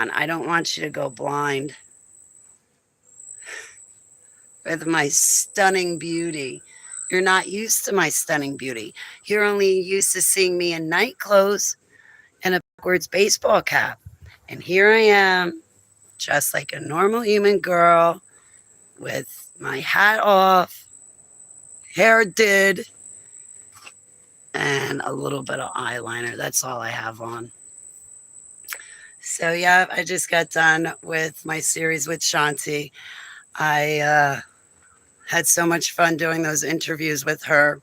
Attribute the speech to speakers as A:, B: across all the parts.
A: And I don't want you to go blind with my stunning beauty. You're not used to my stunning beauty. You're only used to seeing me in night clothes and a backwards baseball cap. And here I am, just like a normal human girl, with my hat off, hair did, and a little bit of eyeliner. That's all I have on. So, yeah, I just got done with my series with Shanti. I had so much fun doing those interviews with her.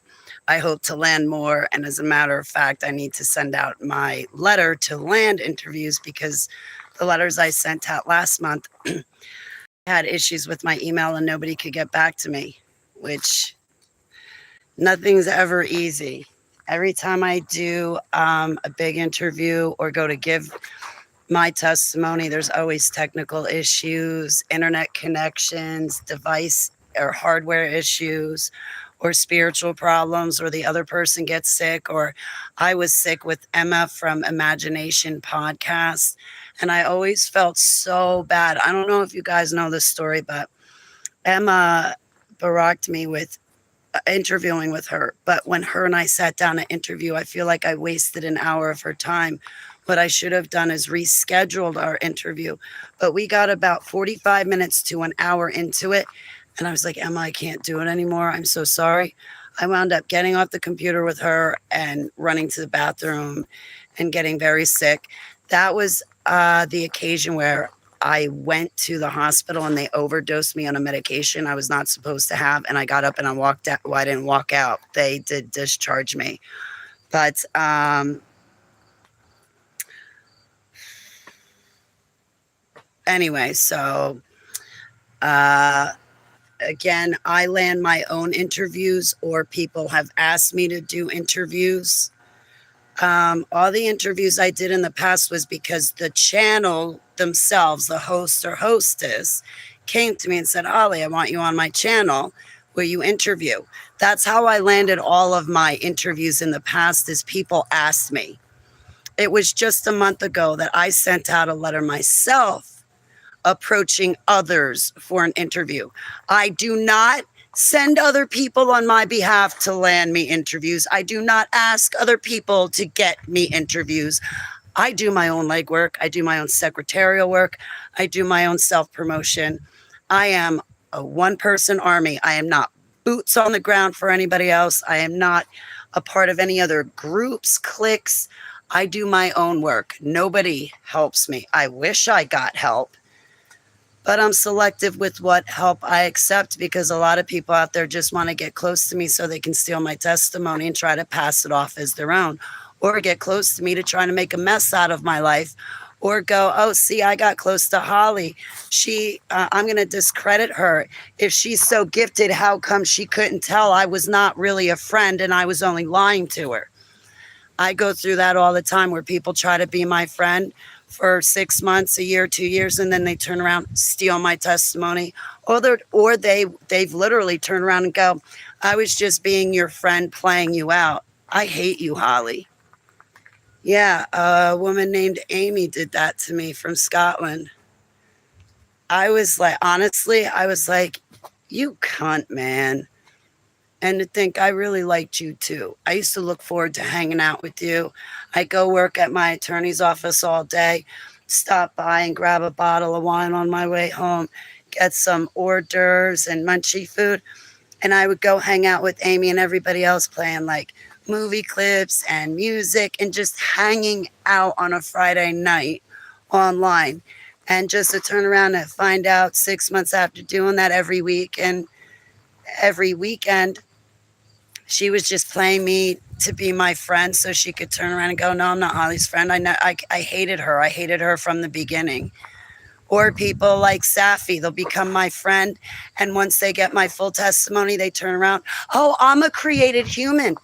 A: I hope to land more. And as a matter of fact, I need to send out my letter to land interviews because the letters I sent out last month had issues with my email and nobody could get back to me, which nothing's ever easy. Every time I do a big interview or go to give my testimony, there's always technical issues, internet connections, device or hardware issues, or spiritual problems, or the other person gets sick, or I was sick with Emma from Imagination Podcast. And I always felt so bad. I don't know if you guys know this story, but Emma baracked me with interviewing with her. But when her and I sat down to interview, I feel like I wasted an hour of her time. What I should have done is rescheduled our interview. But we got about 45 minutes to an hour into it. And I was like, Emma, I can't do it anymore. I'm so sorry. I wound up getting off the computer with her and running to the bathroom and getting very sick. That was the occasion where I went to the hospital and they overdosed me on a medication I was not supposed to have. And I got up and I walked out. Well, I didn't walk out. They did discharge me. But anyway, so again, I land my own interviews or people have asked me to do interviews. All the interviews I did in the past was because the channel themselves, the host or hostess, came to me and said, Holly, I want you on my channel where you interview. That's how I landed all of my interviews in the past is people asked me. It was just a month ago that I sent out a letter myself approaching others for an interview. I do not send other people on my behalf to land me interviews. I do not ask other people to get me interviews. I do my own legwork. I do my own secretarial work. I do my own self-promotion. I am a one-person army. I am not boots on the ground for anybody else. I am not a part of any other groups, cliques. I do my own work. Nobody helps me. I wish I got help. But I'm selective with what help I accept because a lot of people out there just want to get close to me so they can steal my testimony and try to pass it off as their own, or get close to me to try to make a mess out of my life, or go, oh, see, I got close to Holly. I'm going to discredit her. If she's so gifted, how come she couldn't tell I was not really a friend and I was only lying to her? I go through that all the time where people try to be my friend for 6 months, a year, 2 years, and then they turn around, steal my testimony, or they've literally turned around and go, I was just being your friend playing you out. I hate you, Holly. Yeah, a woman named Amy did that to me from Scotland. I was like, honestly, I was like, you cunt, man. And to think I really liked you too. I used to look forward to hanging out with you. I go work at my attorney's office all day, stop by and grab a bottle of wine on my way home, get some hors d'oeuvres and munchie food. And I would go hang out with Amy and everybody else playing like movie clips and music and just hanging out on a Friday night online. And just to turn around and find out 6 months after doing that every week and every weekend, she was just playing me to be my friend so she could turn around and go, no, I'm not Holly's friend. I hated her. I hated her from the beginning. Or people like Safi, they'll become my friend. And once they get my full testimony, they turn around, oh, I'm a created human.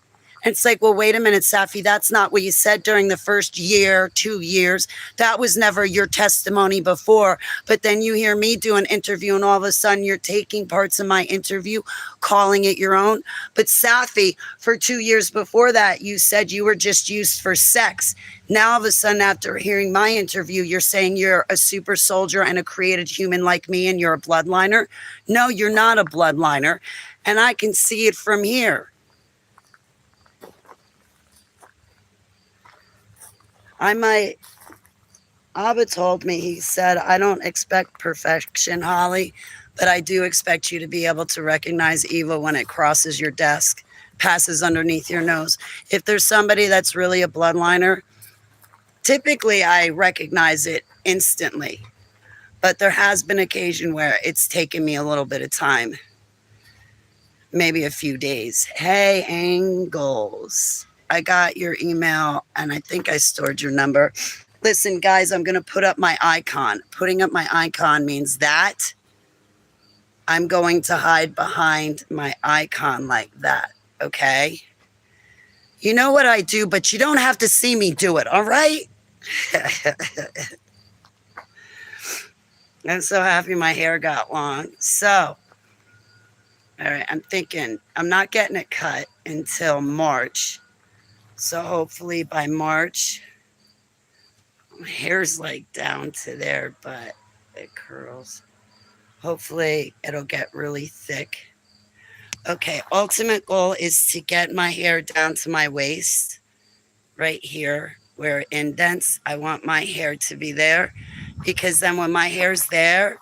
A: And it's like, well, wait a minute, Safi, that's not what you said during the first year, 2 years. That was never your testimony before. But then you hear me do an interview and all of a sudden you're taking parts of my interview, calling it your own. But Safi, for 2 years before that, you said you were just used for sex. Now all of a sudden, after hearing my interview, you're saying you're a super soldier and a created human like me and you're a bloodliner. No, you're not a bloodliner. And I can see it from here. Abba told me, he said, I don't expect perfection, Holly, but I do expect you to be able to recognize evil when it crosses your desk, passes underneath your nose. If there's somebody that's really a bloodliner, typically I recognize it instantly, but there has been occasion where it's taken me a little bit of time, maybe a few days. Hey, Angles, I got your email and I think I stored your number. Listen, guys, I'm going to put up my icon. Putting up my icon means that I'm going to hide behind my icon like that, okay? You know what I do, but you don't have to see me do it, all right? I'm so happy my hair got long. So, all right, I'm thinking I'm not getting it cut until March. So hopefully by March, my hair's like down to there, but it curls. Hopefully it'll get really thick. Okay, ultimate goal is to get my hair down to my waist, right here where it indents. I want my hair to be there because then when my hair's there,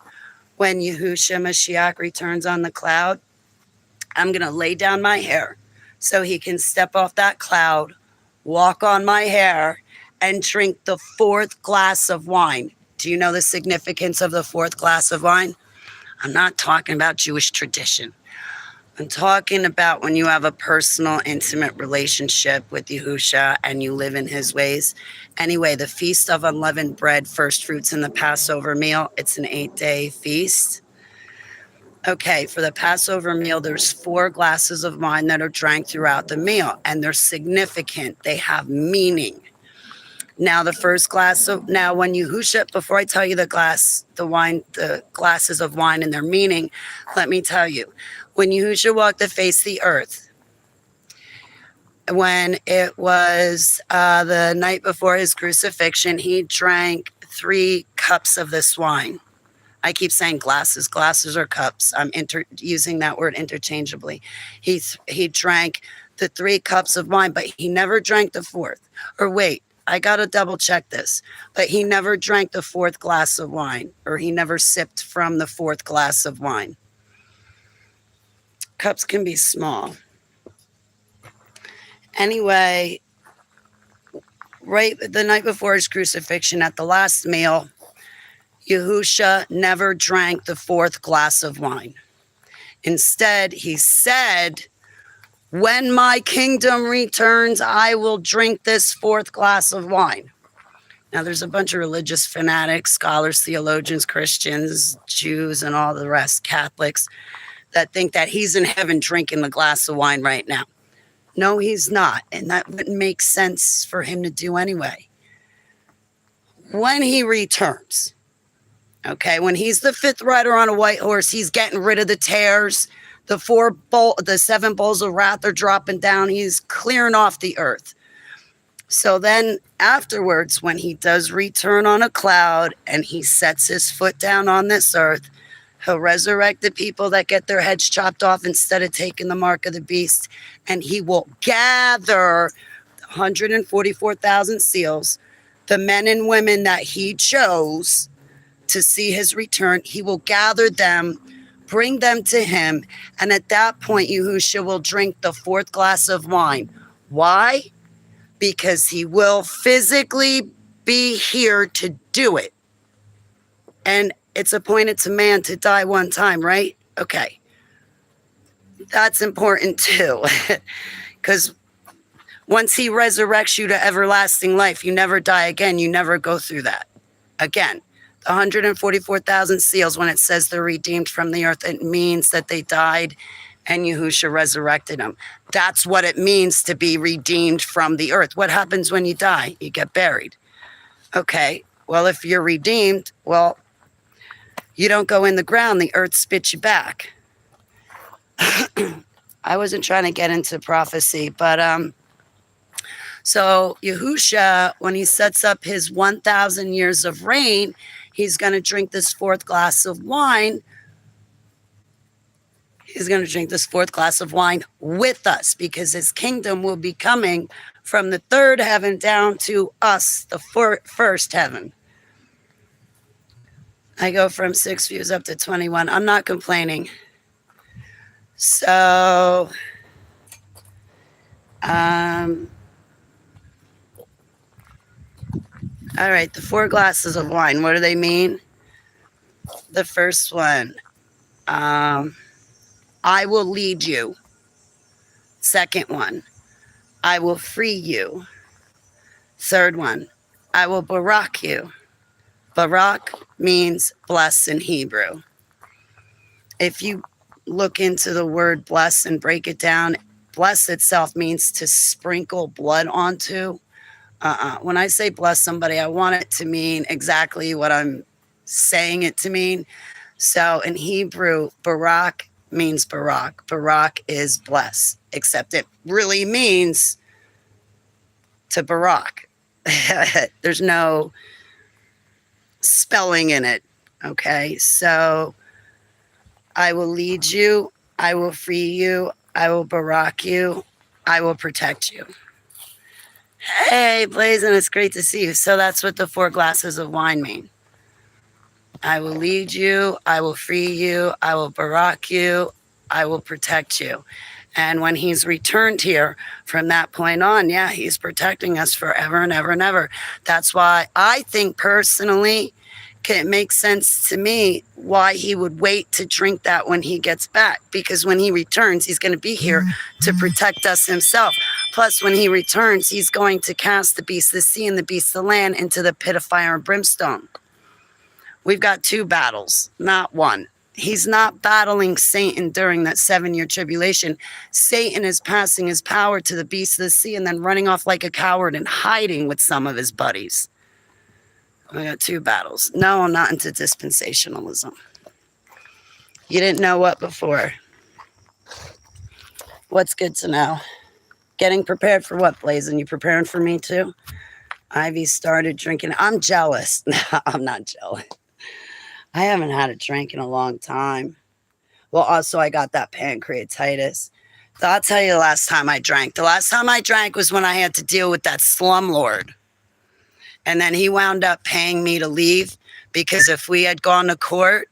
A: when Yahushua Mashiach returns on the cloud, I'm going to lay down my hair so he can step off that cloud, walk on my hair, and drink the 4th glass of wine. Do you know the significance of the 4th glass of wine? I'm not talking about Jewish tradition. I'm talking about when you have a personal, intimate relationship with Yahushua and you live in his ways. Anyway, the Feast of Unleavened Bread, first fruits in the Passover meal, it's an 8-day feast. Okay, for the Passover meal, there's 4 glasses of wine that are drank throughout the meal, and they're significant. They have meaning. Now, the first glass of, now when Yahushua, before I tell you the glasses of wine and their meaning, let me tell you, when Yahushua walked the face of the earth, when it was the night before his crucifixion, he drank 3 cups of this wine. I keep saying glasses. Glasses or cups. I'm using that word interchangeably. He drank the 3 cups of wine, but he never drank the 4th. Or wait, I got to double check this. But he never drank the 4th glass of wine, or he never sipped from the 4th glass of wine. Cups can be small. Anyway, right the night before his crucifixion at the last meal, Yahushua never drank the 4th glass of wine. Instead, he said, when my kingdom returns, I will drink this 4th glass of wine. Now, there's a bunch of religious fanatics, scholars, theologians, Christians, Jews, and all the rest, Catholics, that think that he's in heaven drinking the glass of wine right now. No, he's not. And that wouldn't make sense for him to do anyway. When he returns, okay, when he's the 5th rider on a white horse, he's getting rid of the tares. The 7 bowls of wrath are dropping down. He's clearing off the earth. So then afterwards, when he does return on a cloud and he sets his foot down on this earth, he'll resurrect the people that get their heads chopped off instead of taking the mark of the beast. And he will gather 144,000 seals, the men and women that he chose to see his return. He will gather them, bring them to him. And at that point, Yahushua will drink the 4th glass of wine. Why? Because he will physically be here to do it. And it's appointed to man to die one time, right? Okay. That's important too. Because once he resurrects you to everlasting life, you never die again. You never go through that again. The 144,000 seals, when it says they're redeemed from the earth, it means that they died and Yahusha resurrected him. That's what it means to be redeemed from the earth. What happens when you die? You get buried. Okay, well, if you're redeemed, well, you don't go in the ground. The earth spits you back. I wasn't trying to get into prophecy, but so Yahusha, when he sets up his 1,000 years of reign, he's going to drink this fourth glass of wine. He's going to drink this fourth glass of wine with us, because his kingdom will be coming from the third heaven down to us, the first heaven. I go from 6 views up to 21. I'm not complaining. So, all right, the 4 glasses of wine, what do they mean? The first one, I will lead you. Second one, I will free you. Third one, I will barak you. Barak means bless in Hebrew. If you look into the word bless and break it down, bless itself means to sprinkle blood onto. When I say bless somebody, I want it to mean exactly what I'm saying it to mean. So in Hebrew, barak means barak. Barak is bless, except it really means to barak. There's no spelling in it. Okay, so I will lead you, I will free you, I will barak you, I will protect you. Hey, Blazin', it's great to see you. So that's what the 4 glasses of wine mean. I will lead you, I will free you, I will barak you, I will protect you. And when he's returned here from that point on, yeah, he's protecting us forever and ever and ever. That's why I think personally, it makes sense to me why he would wait to drink that when he gets back, because when he returns, he's going to be here to protect us himself. Plus, when he returns, he's going to cast the beast of the sea and the beast of the land into the pit of fire and brimstone. We've got 2 battles, not 1. He's not battling Satan during that 7-year tribulation. Satan is passing his power to the beast of the sea and then running off like a coward and hiding with some of his buddies. We got 2 battles. No, I'm not into dispensationalism. You didn't know what before? What's good to know? Getting prepared for what, Blazin'? You preparing for me too? Ivy started drinking. I'm jealous. No, I'm not jealous. I haven't had a drink in a long time. Well, also I got that pancreatitis. So I'll tell you the last time I drank. The last time I drank was when I had to deal with that slumlord. And then he wound up paying me to leave, because if we had gone to court,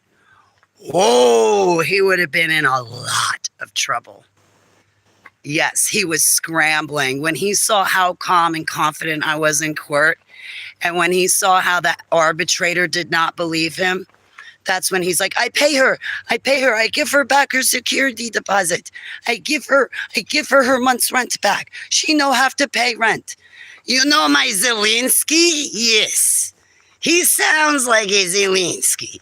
A: whoa, he would have been in a lot of trouble. Yes, he was scrambling. When he saw how calm and confident I was in court, and when he saw how the arbitrator did not believe him, that's when he's like, I pay her, I give her back her security deposit. I give her her month's rent back. She no have to pay rent. You know my Zelensky? Yes. He sounds like a Zelensky.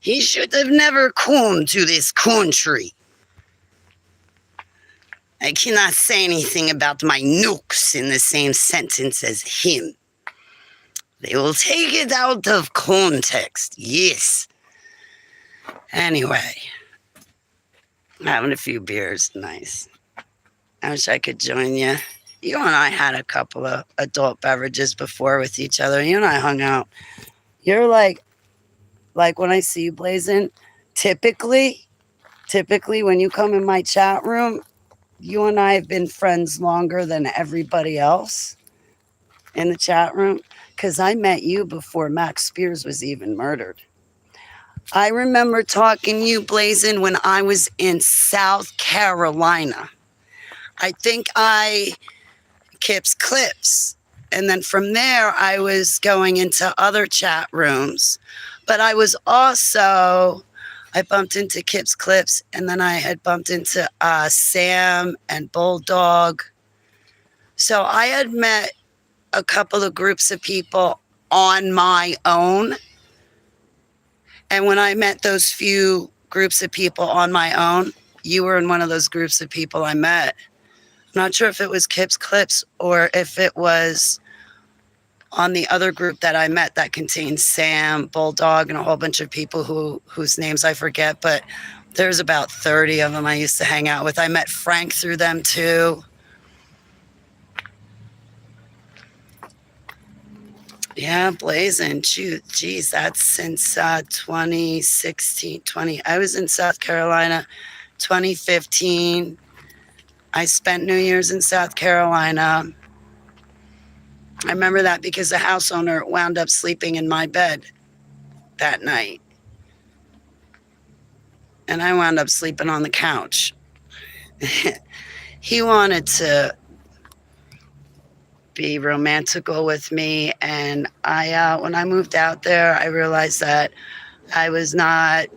A: He should have never come to this country. I cannot say anything about my nukes in the same sentence as him. They will take it out of context. Yes. Anyway, having a few beers. Nice. I wish I could join you. You and I had a couple of adult beverages before with each other. You and I hung out. You're like when I see you, Blazin', typically when you come in my chat room, you and I have been friends longer than everybody else in the chat room, because I met you before Max Spears was even murdered. I remember talking to you, Blazin', when I was in South Carolina. I think Kip's Clips. And then from there, I was going into other chat rooms. But I was also, I bumped into Kip's Clips, and then I had bumped into Sam and Bulldog. So I had met a couple of groups of people on my own. And when I met those few groups of people on my own, you were in one of those groups of people I met. I'm not sure if it was Kip's Clips or if it was on the other group that I met that contained Sam, Bulldog, and a whole bunch of people whose names I forget, but there's about 30 of them I used to hang out with. I met Frank through them too. Yeah, blazing. Geez, that's since 2016, I was in South Carolina, 2015. I spent New Year's in South Carolina. I remember that because the house owner wound up sleeping in my bed that night. And I wound up sleeping on the couch. He wanted to be romantical with me, and when I moved out there, I realized that I was not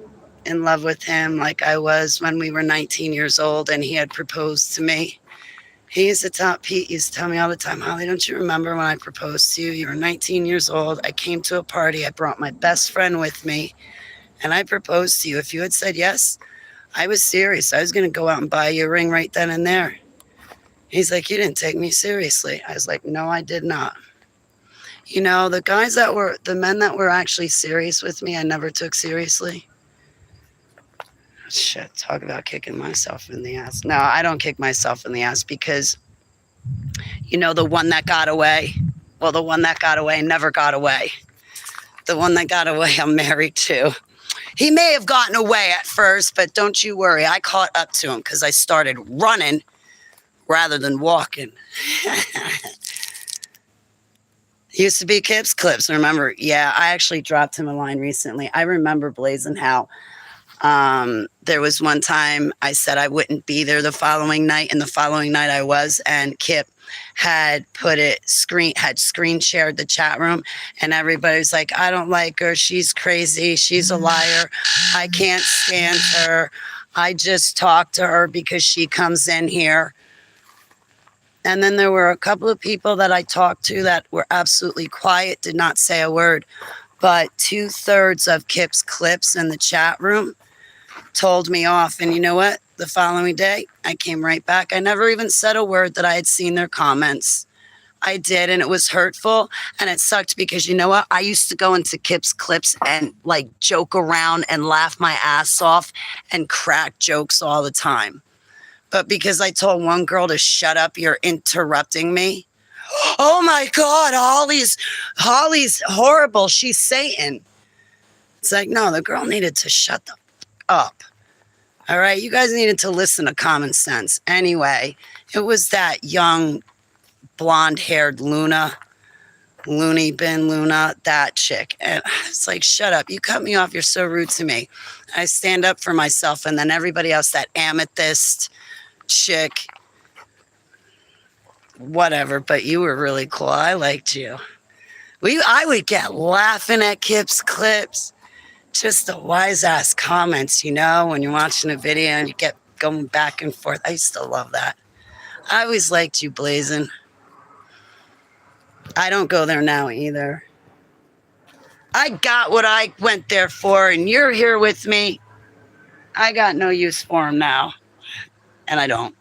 A: in love with him like I was when we were 19 years old and he had proposed to me. Pete used to tell me all the time, Holly, don't you remember when I proposed to you? You were 19 years old. I came to a party. I brought my best friend with me, and I proposed to you. If you had said yes, I was serious. I was going to go out and buy you a ring right then and there. He's like, you didn't take me seriously. I was like, no, I did not. You know, the men that were actually serious with me, I never took seriously. Shit, talk about kicking myself in the ass. No, I don't kick myself in the ass because, you know, the one that got away, well, the one that got away never got away. The one that got away, I'm married to. He may have gotten away at first, but don't you worry. I caught up to him because I started running rather than walking. Used to be Kip's Clips. Remember? Yeah, I actually dropped him a line recently. I remember blazing how there was one time I said I wouldn't be there the following night, and the following night I was, and Kip had screen shared the chat room, and everybody's like, I don't like her. She's crazy. She's a liar. I can't stand her. I just talk to her because she comes in here. And then there were a couple of people that I talked to that were absolutely quiet, did not say a word. But 2/3 of Kip's Clips in the chat room told me off. And you know what? The following day, I came right back. I never even said a word that I had seen their comments. I did, and it was hurtful, and it sucked because you know what? I used to go into Kip's Clips and like joke around and laugh my ass off and crack jokes all the time. But because I told one girl to shut up, you're interrupting me. Oh my God, Holly's horrible. She's Satan. It's like, no, the girl needed to shut the fuck up. All right, you guys needed to listen to common sense. Anyway, it was that young blonde-haired Looney Bin Luna, that chick. And it's like, shut up. You cut me off. You're so rude to me. I stand up for myself, and then everybody else, that amethyst chick, whatever, but you were really cool. I liked you. I would get laughing at Kip's Clips. Just the wise ass comments, you know, when you're watching a video and you get going back and forth. I used to love that. I always liked you, Blazing. I don't go there now either. I got what I went there for, and you're here with me. I got no use for him now. And I don't.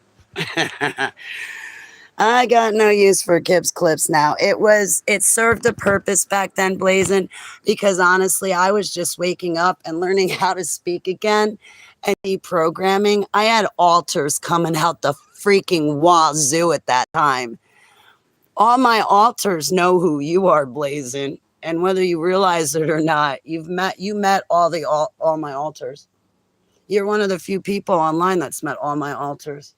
A: I got no use for Kip's Clips now. It served a purpose back then, Blazing, because honestly, I was just waking up and learning how to speak again and deprogramming. I had alters coming out the freaking wazoo at that time. All my alters know who you are, Blazing, and whether you realize it or not, you met all my alters. You're one of the few people online that's met all my alters.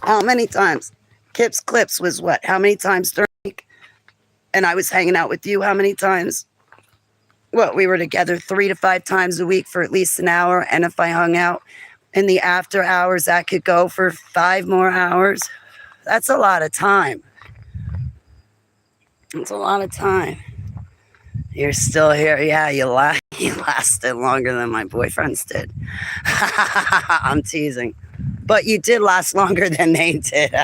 A: How many times? Kip's Clips was what? How many times during the week? And I was hanging out with you how many times? Well, we were together 3 to 5 times a week for at least an hour. And if I hung out in the after hours, that could go for 5 more hours. That's a lot of time. It's a lot of time. You're still here. Yeah, you lasted longer than my boyfriends did. I'm teasing. But you did last longer than they did.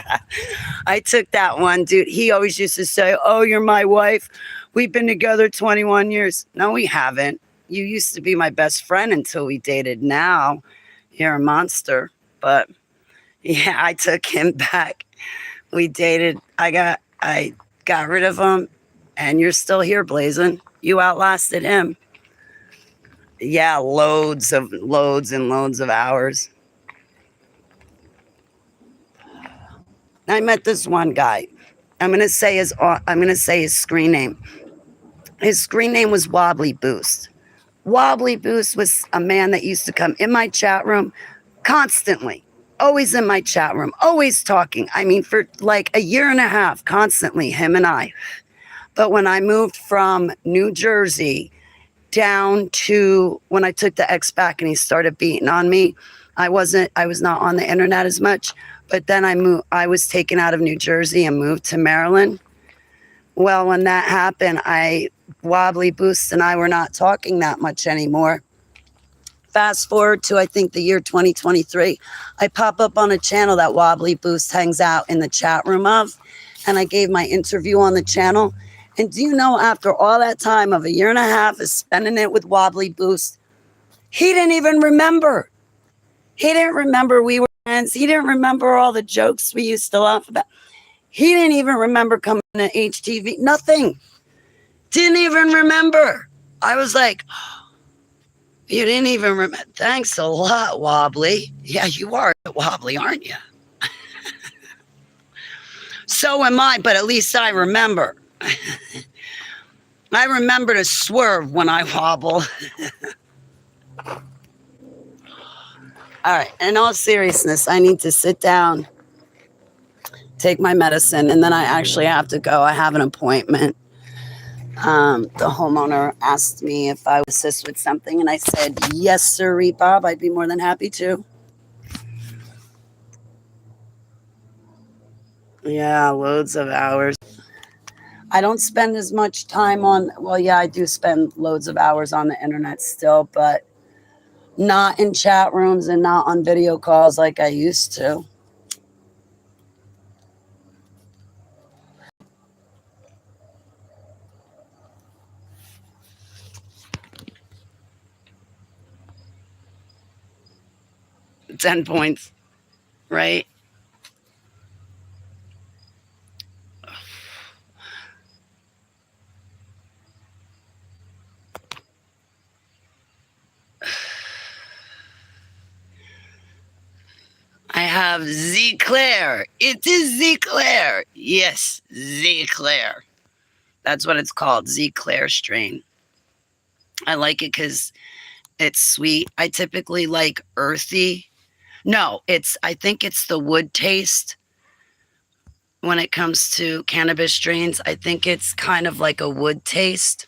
A: I took that one, dude. He always used to say, oh, you're my wife. We've been together 21 years. No, we haven't. You used to be my best friend until we dated. Now you're a monster. But yeah, I took him back. We dated. I got rid of him, and you're still here, Blazing. You outlasted him. Yeah, loads and loads of hours. I met this one guy. I'm gonna say his screen name. His screen name was Wobbly Boost. Wobbly Boost was a man that used to come in my chat room constantly, always in my chat room, always talking. I mean, for like a year and a half, constantly, him and I. But when I moved from New Jersey down to when I took the ex back and he started beating on me, I was not on the internet as much. But then I was taken out of New Jersey and moved to Maryland. Well, when that happened, Wobbly Boost and I were not talking that much anymore. Fast forward to, I think, the year 2023, I pop up on a channel that Wobbly Boost hangs out in the chat room of, and I gave my interview on the channel. And do you know, after all that time of a year and a half of spending it with Wobbly Boost, he didn't even remember. He didn't remember we were friends. He didn't remember all the jokes we used to laugh about. He didn't even remember coming to HTV. Nothing. Didn't even remember. I was like, you didn't even remember. Thanks a lot, Wobbly. Yeah, you are Wobbly, aren't you? So am I, but at least I remember. I remember to swerve when I wobble. All right, in all seriousness, I need to sit down, take my medicine, and then I actually have to go. I have an appointment. The homeowner asked me if I would assist with something, and I said, yes, sir, Bob, I'd be more than happy to. Yeah, loads of hours. I don't spend as much time on, well, yeah, I do spend loads of hours on the internet still, but not in chat rooms and not on video calls like I used to. $10 points, right? I have Z Claire. It is Z Claire. Yes, Z Claire. That's what it's called, Z Claire strain. I like it because it's sweet. I typically like earthy. No, I think it's the wood taste when it comes to cannabis strains. I think it's kind of like a wood taste.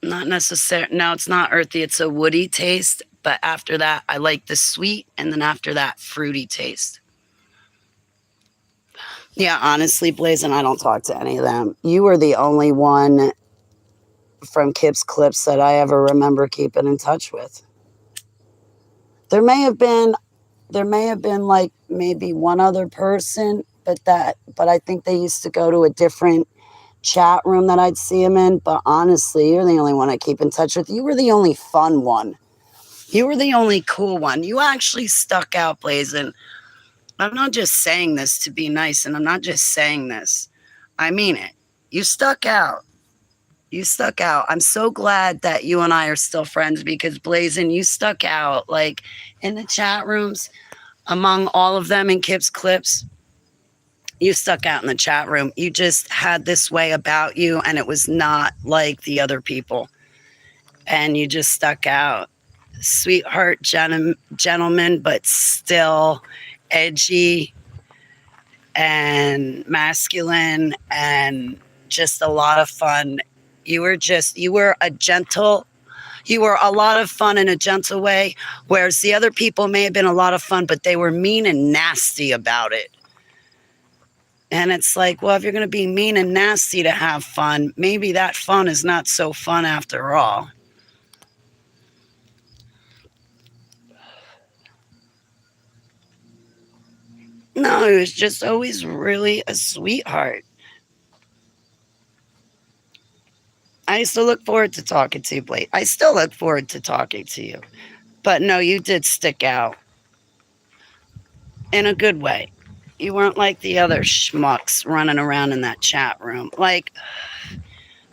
A: Not necessarily. No, it's not earthy. It's a woody taste. But after that, I like the sweet. And then after that, fruity taste. Yeah, honestly, Blazin', I don't talk to any of them. You were the only one from Kip's Clips that I ever remember keeping in touch with. There may have been like maybe one other person, but I think they used to go to a different chat room that I'd see him in. But honestly, you're the only one I keep in touch with. You were the only fun one. You were the only cool one. You actually stuck out, Blazin'. I'm not just saying this to be nice, and I'm not just saying this. I mean it. You stuck out. You stuck out. I'm so glad that you and I are still friends because, Blazin', you stuck out. Like, in the chat rooms, among all of them in Kip's Clips, you stuck out in the chat room. You just had this way about you, and it was not like the other people. And you just stuck out. Sweetheart gentleman, but still edgy and masculine and just a lot of fun. You were a lot of fun in a gentle way, whereas the other people may have been a lot of fun, but they were mean and nasty about it. And it's like, well, if you're going to be mean and nasty to have fun, maybe that fun is not so fun after all. No, he was just always really a sweetheart. I used to look forward to talking to you, Blake. I still look forward to talking to you. But no, you did stick out in a good way. You weren't like the other schmucks running around in that chat room. Like,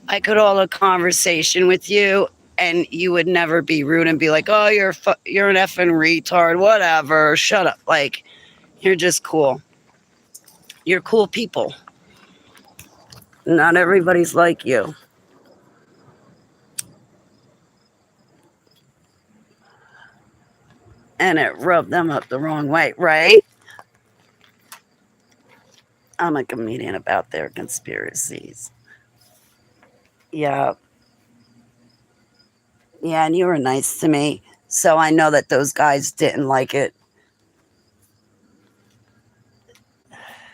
A: I could hold a conversation with you and you would never be rude and be like, oh, you're an effing retard, whatever, shut up. Like, you're just cool. You're cool people. Not everybody's like you. And it rubbed them up the wrong way, right? I'm a comedian about their conspiracies. Yeah. Yeah, and you were nice to me. So I know that those guys didn't like it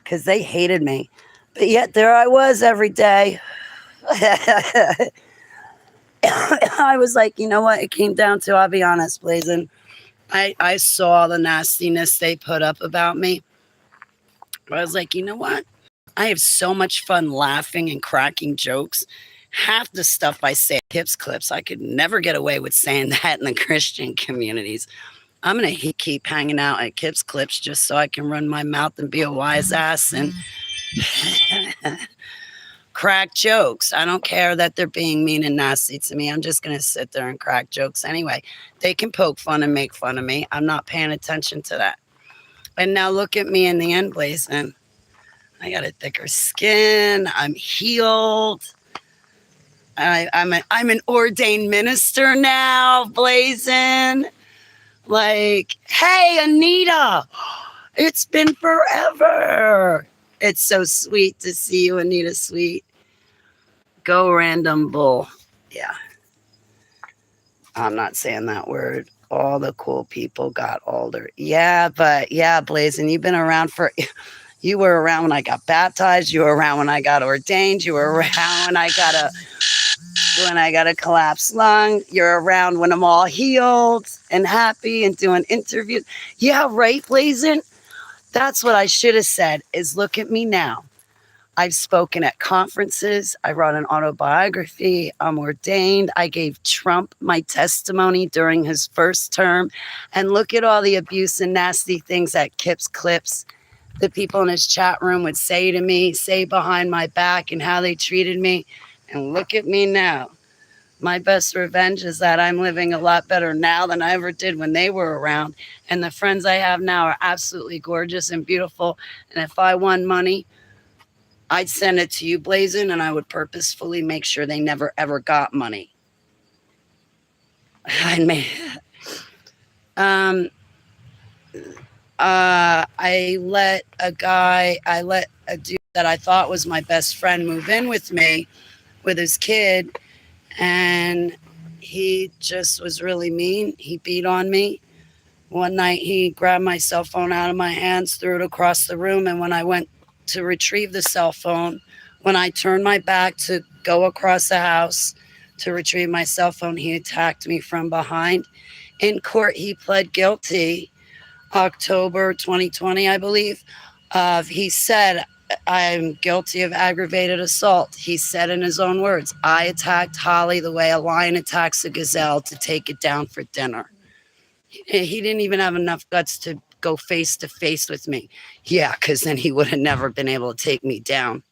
A: because they hated me. But yet there I was every day. I was like, you know what? It came down to, I'll be honest, Blazin. I saw the nastiness they put up about me. I was like, you know what? I have so much fun laughing and cracking jokes. Half the stuff I say at Hips Clips, I could never get away with saying that in the Christian communities. I'm going to keep hanging out at Kips Clips just so I can run my mouth and be a wise ass and crack jokes. I don't care that they're being mean and nasty to me. I'm just going to sit there and crack jokes anyway. They can poke fun and make fun of me. I'm not paying attention to that. And now look at me in the end, Blazing. I got a thicker skin. I'm healed. I'm an ordained minister now, Blazing. Like, hey, Anita, it's been forever. It's so sweet to see you, Anita Sweet. Go random bull. Yeah. I'm not saying that word. All the cool people got older. Yeah, but yeah, Blazing, you've been around for, you were around when I got baptized. You were around when I got ordained. You were around when I got a collapsed lung. You're around when I'm all healed and happy and doing interviews. Yeah, right, Blazing? That's what I should have said is look at me now. I've spoken at conferences. I wrote an autobiography. I'm ordained. I gave Trump my testimony during his first term. And look at all the abuse and nasty things that Kips Clips, the people in his chat room would say to me, say behind my back and how they treated me. And look at me now. My best revenge is that I'm living a lot better now than I ever did when they were around. And the friends I have now are absolutely gorgeous and beautiful. And if I won money, I'd send it to you, Blazin, and I would purposefully make sure they never, ever got money. I let a dude that I thought was my best friend move in with me with his kid, and he just was really mean. He beat on me. One night he grabbed my cell phone out of my hands, threw it across the room, and when I went to retrieve the cell phone, when I turned my back to go across the house to retrieve my cell phone, he attacked me from behind. In court, he pled guilty October 2020, I believe. He said, I'm guilty of aggravated assault. He said in his own words, I attacked Holly the way a lion attacks a gazelle to take it down for dinner. He didn't even have enough guts to go face to face with me. Yeah, because then he would have never been able to take me down.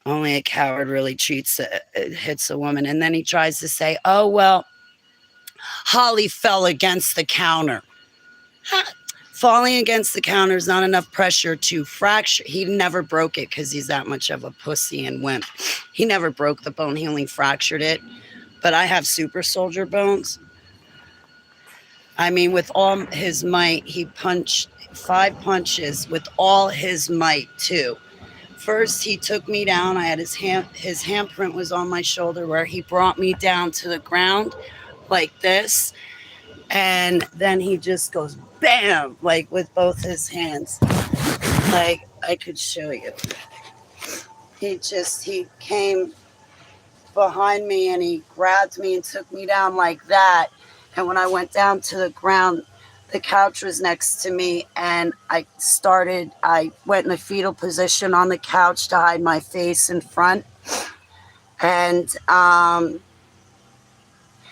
A: Only a coward really hits a woman. And then he tries to say, oh, well, Holly fell against the counter. Falling against the counter is not enough pressure to fracture. He never broke it because he's that much of a pussy and wimp. He never broke the bone. He only fractured it. But I have super soldier bones. I mean, with all his might, he punched 5 punches with all his might, too. First, he took me down. I had his handprint was on my shoulder where he brought me down to the ground like this. And then he just goes, bam, like with both his hands. Like, I could show you. He came behind me and he grabbed me and took me down like that. And when I went down to the ground, the couch was next to me, and I went in a fetal position on the couch to hide my face in front. And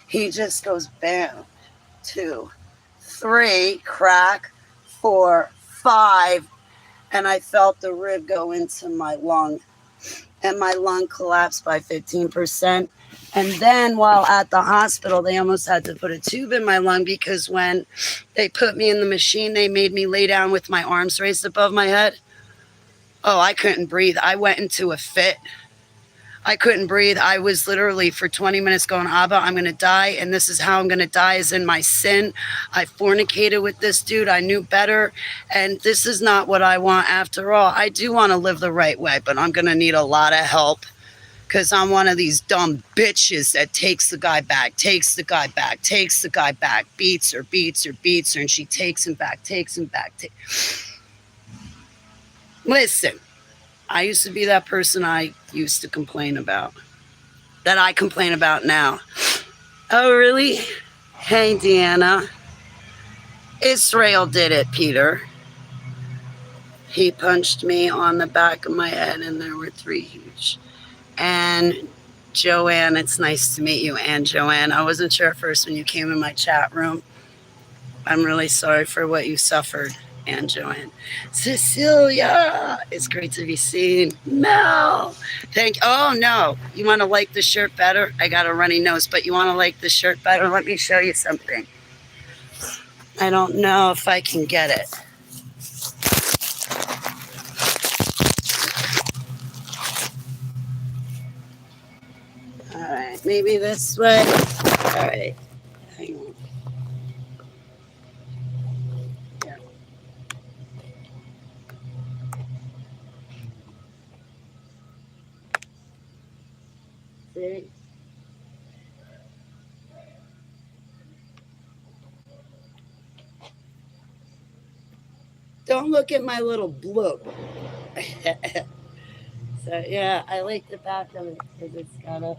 A: he just goes bam, 2, 3, crack, 4, 5, and I felt the rib go into my lung, and my lung collapsed by 15%. And then while at the hospital, they almost had to put a tube in my lung because when they put me in the machine, they made me lay down with my arms raised above my head. Oh, I couldn't breathe. I went into a fit. I couldn't breathe. I was literally for 20 minutes going, Abba, I'm going to die. And this is how I'm going to die, is in my sin. I fornicated with this dude. I knew better. And this is not what I want after all. I do want to live the right way, but I'm going to need a lot of help because I'm one of these dumb bitches that takes the guy back, takes the guy back, takes the guy back, beats her, beats her, beats her. And she takes him back, takes him back. Listen. I used to be that person I used to complain about, that I complain about now. Oh, really? Hey, Deanna. Israel did it, Peter. He punched me on the back of my head, and there were 3 huge. And Joanne, it's nice to meet you, and Joanne. I wasn't sure at first when you came in my chat room. I'm really sorry for what you suffered. And Joanne. Cecilia, it's great to be seen. Mel, oh no, you want to like the shirt better? I got a runny nose, but you want to like the shirt better? Let me show you something. I don't know if I can get it. All right, maybe this way. All right, hang on. See? Don't look at my little blue. So yeah, I like the back of it because it's got a.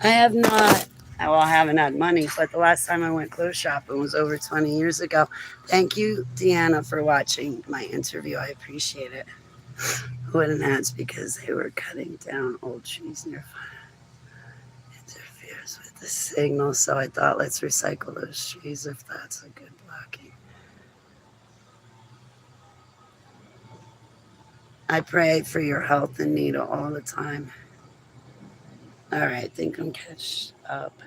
A: I have not. Well, I haven't had money, but the last time I went clothes shopping was over 20 years ago. Thank you, Deanna, for watching my interview. I appreciate it. Wooden hats because they were cutting down old trees near fire. Interferes with the signal, so I thought let's recycle those trees if that's a good blocking. I pray for your health, Anita, all the time. All right, think I'm catch up.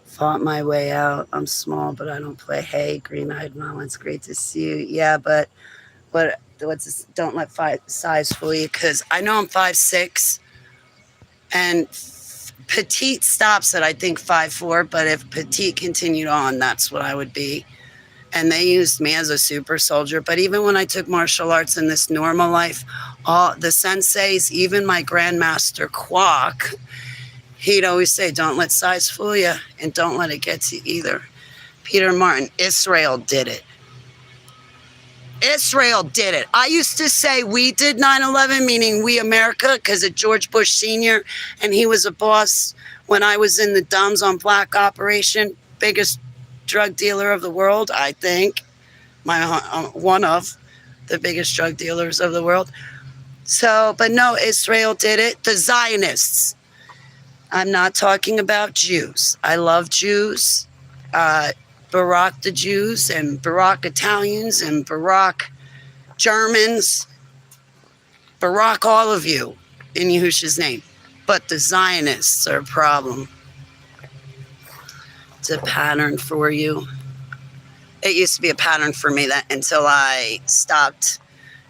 A: Fought my way out. I'm small, but I don't play. Hey, green-eyed mom, it's great to see you. Yeah, but what's this? Don't let size fool you, because I know I'm 5'6", and petite stops at I think 5'4", but if petite continued on, that's what I would be. And they used me as a super soldier. But even when I took martial arts in this normal life, all the senseis, even my grandmaster Kwok, he'd always say, don't let size fool you, and don't let it get to you either. Peter Martin, Israel did it. Israel did it. I used to say we did 9/11, meaning we America, because of George Bush Sr., and he was a boss when I was in the Dumbs on Black Operation, biggest drug dealer of the world, I think. One of the biggest drug dealers of the world. So, but no, Israel did it. The Zionists. I'm not talking about Jews. I love Jews. Barack the Jews and Barack Italians and Barack Germans. Barack all of you in Yahushua's name. But the Zionists are a problem. It's a pattern for you. It used to be a pattern for me that until I stopped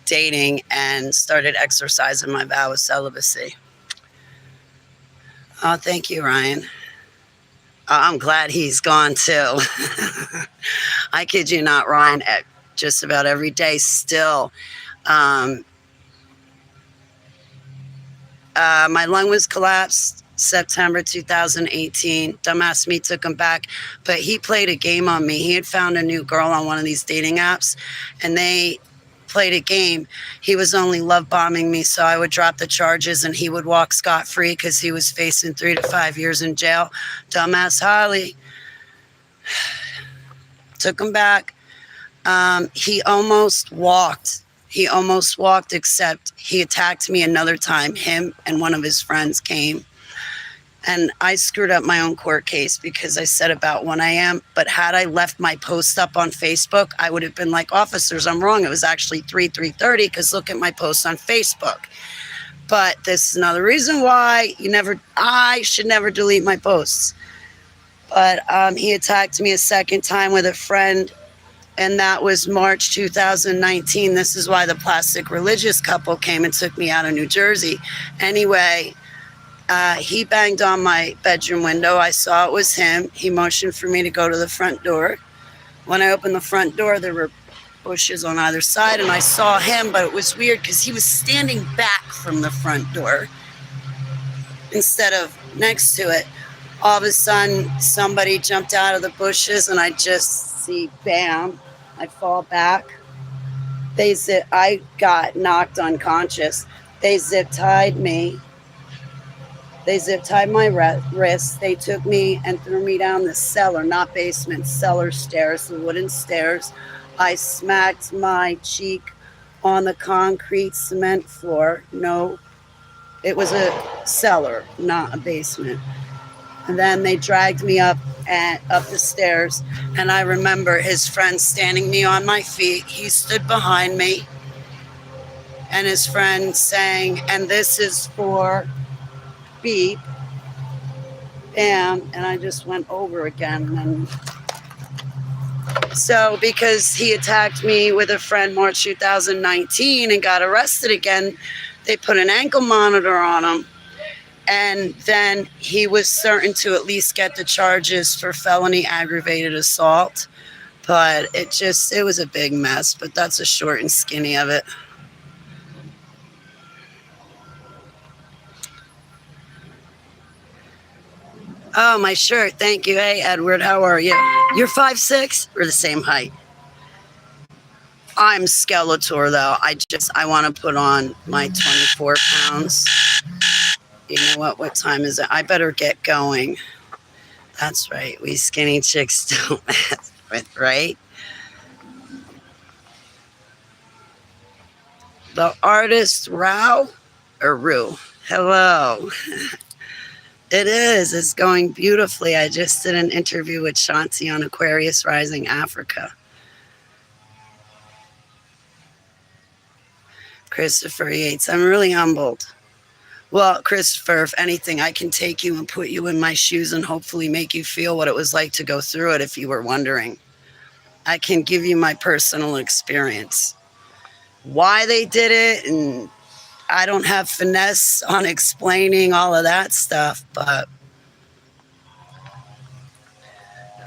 A: dating and started exercising my vow of celibacy. Oh, thank you, Ryan. I'm glad he's gone too. I kid you not, Ryan, just about every day still. My lung was collapsed September 2018. Dumbass me took him back, but he played a game on me. He had found a new girl on one of these dating apps, and they played a game. He was only love bombing me, so I would drop the charges and he would walk scot-free because he was facing 3 to 5 years in jail. Dumbass Harley. Took him back. He almost walked. He almost walked, except he attacked me another time. Him and one of his friends came. And I screwed up my own court case because I said about 1 a.m. But had I left my post up on Facebook, I would have been like, officers, I'm wrong. It was actually 3:30 because look at my post on Facebook. But this is another reason why I should never delete my posts. But he attacked me a second time with a friend, and that was March 2019. This is why the plastic religious couple came and took me out of New Jersey. Anyway, he banged on my bedroom window. I saw it was him. He motioned for me to go to the front door. When I opened the front door, there were bushes on either side, and I saw him, but it was weird because he was standing back from the front door instead of next to it. All of a sudden, somebody jumped out of the bushes, and I just see, bam, I fall back. I got knocked unconscious. They zip tied me. They zip tied my wrists. They took me and threw me down the cellar, not basement, cellar stairs, the wooden stairs. I smacked my cheek on the concrete cement floor. No, it was a cellar, not a basement. And then they dragged me up the stairs. And I remember his friend standing me on my feet. He stood behind me. And his friend saying, and this is for beep, bam, and I just went over again. And so because he attacked me with a friend March 2019 and got arrested again, they put an ankle monitor on him. And then he was certain to at least get the charges for felony aggravated assault. But it was a big mess, but that's the short and skinny of it. Oh, my shirt. Thank you. Hey, Edward, how are you? You're 5'6"? We're the same height. I'm Skeletor, though. I want to put on my 24 pounds. You know what? What time is it? I better get going. That's right. We skinny chicks don't mess with, right? The artist Rao or Rue. Hello. It is. It's going beautifully. I just did an interview with Shanti on Aquarius Rising Africa. Christopher Yates. I'm really humbled. Well, Christopher, if anything, I can take you and put you in my shoes and hopefully make you feel what it was like to go through it if you were wondering. I can give you my personal experience. Why they did it, and I don't have finesse on explaining all of that stuff, but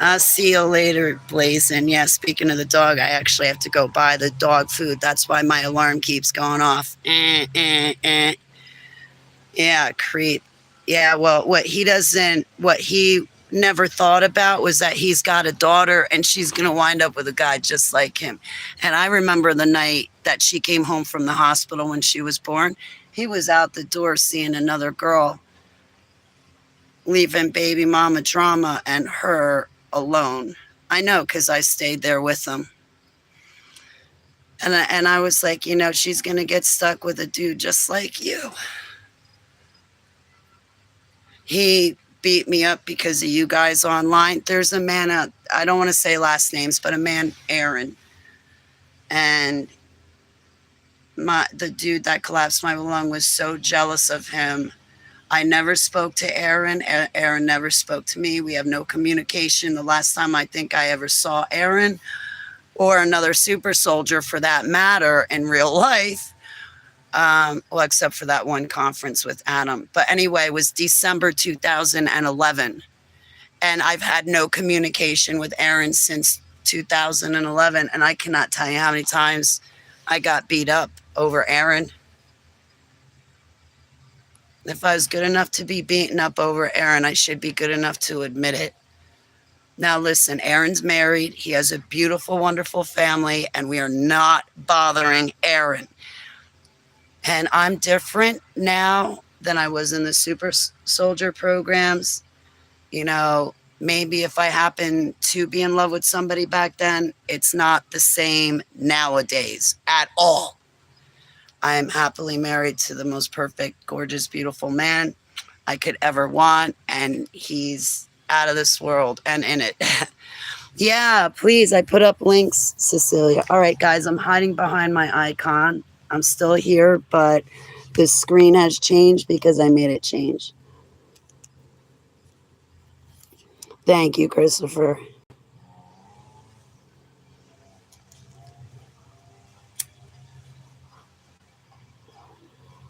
A: I'll see you later, Blazin'. Yeah, speaking of the dog, I actually have to go buy the dog food. That's why my alarm keeps going off. Yeah, creep. Yeah, well, what he never thought about was that he's got a daughter and she's going to wind up with a guy just like him. And I remember the night that she came home from the hospital when she was born. He was out the door seeing another girl, leaving baby mama drama and her alone. I know, because I stayed there with him. And I was like, she's going to get stuck with a dude just like you. He beat me up because of you guys online. There's a man out, I don't want to say last names, but a man, Aaron. And the dude that collapsed my lung was so jealous of him. I never spoke to Aaron. Aaron never spoke to me. We have no communication. The last time I think I ever saw Aaron or another super soldier for that matter in real life, well, except for that one conference with Adam. But anyway, it was December 2011. And I've had no communication with Aaron since 2011. And I cannot tell you how many times I got beat up over Aaron. If I was good enough to be beaten up over Aaron, I should be good enough to admit it. Now, listen, Aaron's married. He has a beautiful, wonderful family, and we are not bothering Aaron. And I'm different now than I was in the super soldier programs. Maybe if I happen to be in love with somebody back then, it's not the same nowadays at all. I am happily married to the most perfect, gorgeous, beautiful man I could ever want, and he's out of this world and in it. Yeah, please. I put up links, Cecilia. All right, guys, I'm hiding behind my icon. I'm still here, but the screen has changed because I made it change. Thank you, Christopher.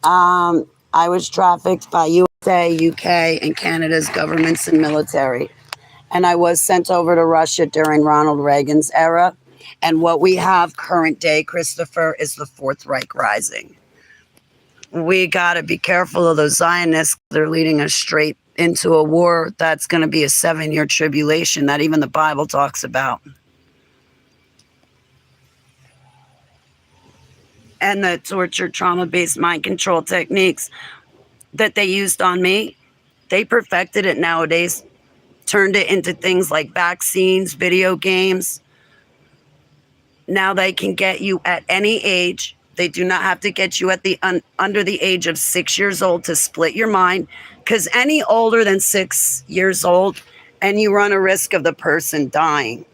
A: I was trafficked by USA, UK, and Canada's governments and military. And I was sent over to Russia during Ronald Reagan's era. And what we have current day, Christopher, is the Fourth Reich Rising. We got to be careful of those Zionists. They're leading us straight into a war that's going to be a 7-year tribulation that even the Bible talks about. And the torture, trauma-based mind control techniques that they used on me, they perfected it nowadays, turned it into things like vaccines, video games. Now they can get you at any age. They do not have to get you at the under the age of 6 years old to split your mind, because any older than 6 years old, and you run a risk of the person dying.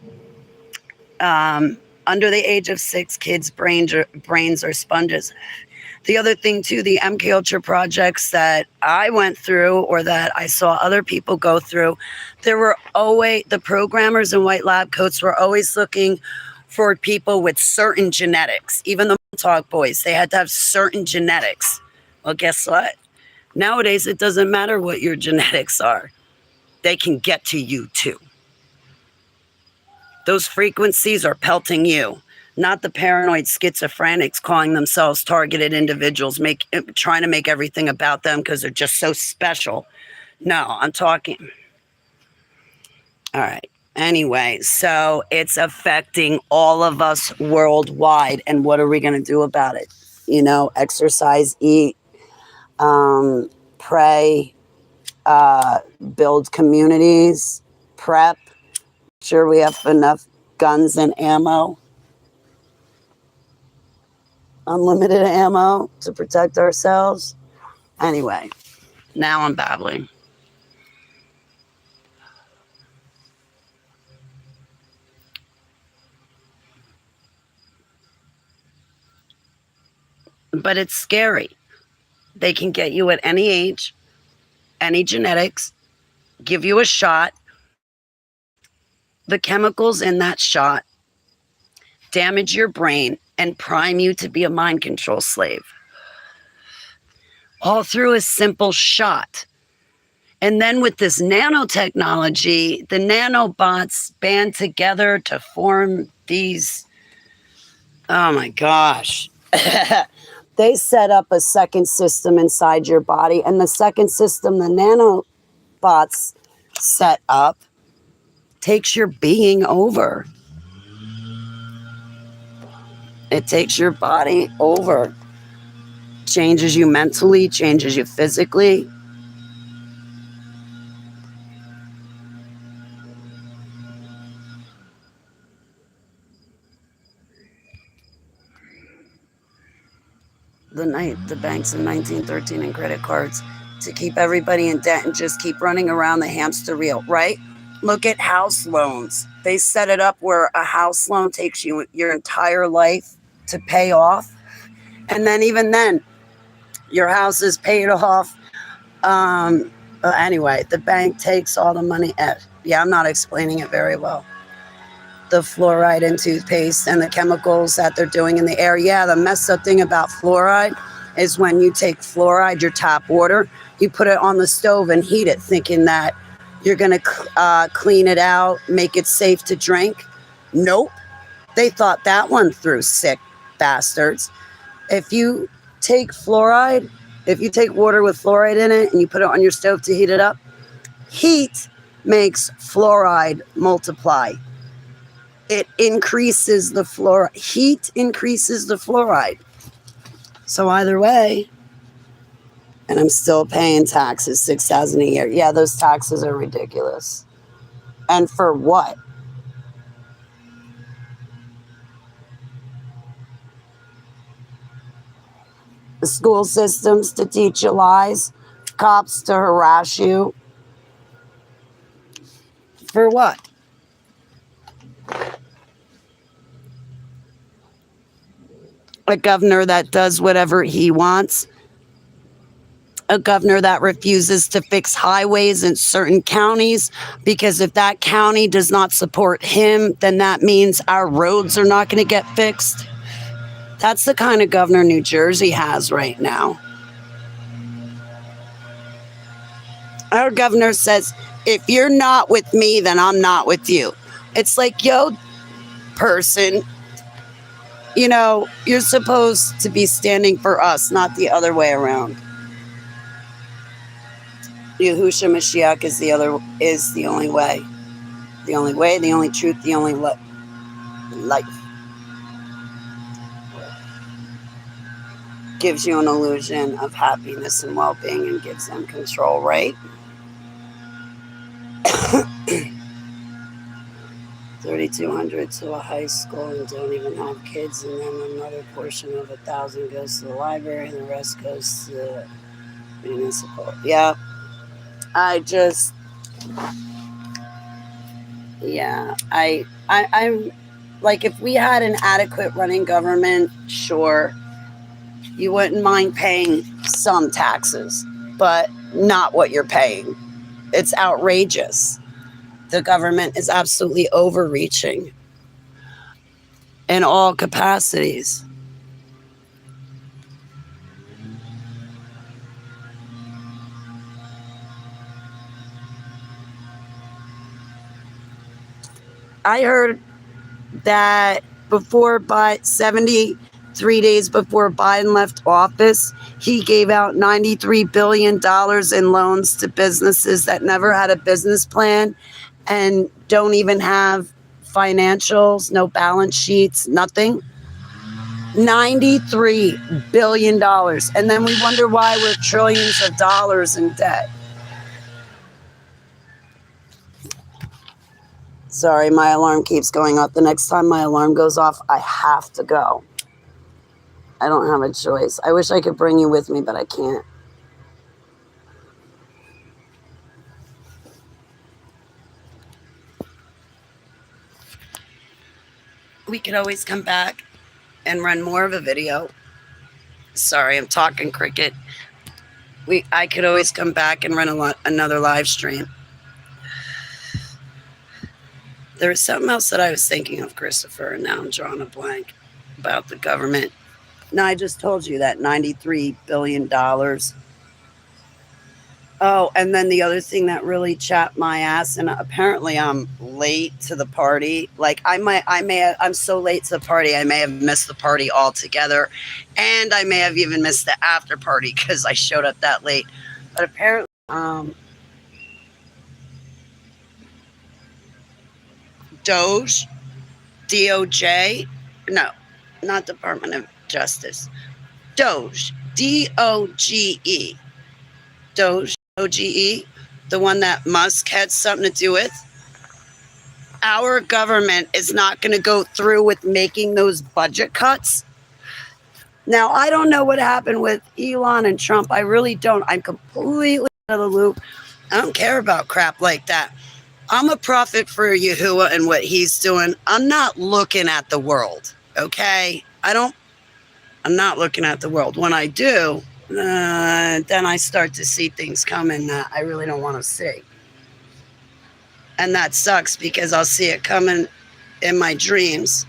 A: Under the age of 6, kids' brains are sponges. The other thing too, the MK Ultra projects that I went through or that I saw other people go through, there were always, the programmers in white lab coats were always looking for people with certain genetics. Even the Talk Boys, they had to have certain genetics. Well, guess what? Nowadays, it doesn't matter what your genetics are. They can get to you too. Those frequencies are pelting you, not the paranoid schizophrenics calling themselves targeted individuals, trying to make everything about them because they're just so special. No, I'm talking. All right. Anyway, so it's affecting all of us worldwide. And what are we going to do about it? You know, exercise, eat, pray, build communities, prep. Sure, we have enough guns and ammo, unlimited ammo to protect ourselves. Anyway, now I'm babbling. But it's scary. They can get you at any age, any genetics, give you a shot. The chemicals in that shot damage your brain and prime you to be a mind control slave. All through a simple shot. And then with this nanotechnology, the nanobots band together to form these, oh my gosh. They set up a second system inside your body, and the second system the nanobots set up takes your being over. It takes your body over. Changes you mentally, changes you physically. The banks in 1913 and credit cards to keep everybody in debt and just keep running around the hamster wheel, right? Look at house loans. They set it up where a house loan takes you your entire life to pay off. And then even then, your house is paid off. Anyway, the bank takes all the money. Yeah, I'm not explaining it very well. The fluoride in toothpaste and the chemicals that they're doing in the air. Yeah, the messed up thing about fluoride is when you take fluoride, your tap water, you put it on the stove and heat it, thinking that you're going to clean it out, make it safe to drink. Nope. They thought that one through, sick bastards. If you take fluoride, if you take water with fluoride in it and you put it on your stove to heat it up, heat makes fluoride multiply. It increases the fluoride. Heat increases the fluoride. So either way, and I'm still paying taxes, $6,000 a year. Yeah, those taxes are ridiculous. And for what? school systems to teach you lies, cops to harass you. For what? A governor that does whatever he wants. A governor that refuses to fix highways in certain counties because if that county does not support him, then that means our roads are not going to get fixed. That's the kind of governor New Jersey has right now. Our governor says, if you're not with me, then I'm not with you. It's like, yo, person, you know, you're supposed to be standing for us, not the other way around. Yahushua Mashiach is the only way. The only way, the only truth, the only life. Gives you an illusion of happiness and well-being and gives them control, right? 3,200 to a high school and don't even have kids, and then another portion of 1,000 goes to the library and the rest goes to municipal. Yeah, I'm like, if we had an adequate running government, sure, you wouldn't mind paying some taxes, but not what you're paying. It's outrageous. The government is absolutely overreaching in all capacities. I heard that 73 days before Biden left office, he gave out $93 billion in loans to businesses that never had a business plan and don't even have financials, no balance sheets, nothing. $93 billion. And then we wonder why we're trillions of dollars in debt. Sorry, my alarm keeps going off. The next time my alarm goes off, I have to go. I don't have a choice. I wish I could bring you with me, but I can't. We could always come back and run more of a video. Sorry, I'm talking cricket. I could always come back and run another live stream. There was something else that I was thinking of, Christopher, and now I'm drawing a blank about the government. No, I just told you that $93 billion. Oh, and then the other thing that really chapped my ass, and apparently I'm late to the party. Like I'm so late to the party, I may have missed the party altogether, and I may have even missed the after party because I showed up that late. But apparently, DOJ, no, not Department of Justice, DOGE, DOGE, DOGE, OGE, the one that Musk had something to do with. Our government is not going to go through with making those budget cuts. Now, I don't know what happened with Elon and Trump. I really don't. I'm completely out of the loop. I don't care about crap like that. I'm a prophet for Yahuwah and what he's doing. I'm not looking at the world, okay? I'm not looking at the world. When I do, then I start to see things coming that I really don't want to see. And that sucks because I'll see it coming in my dreams.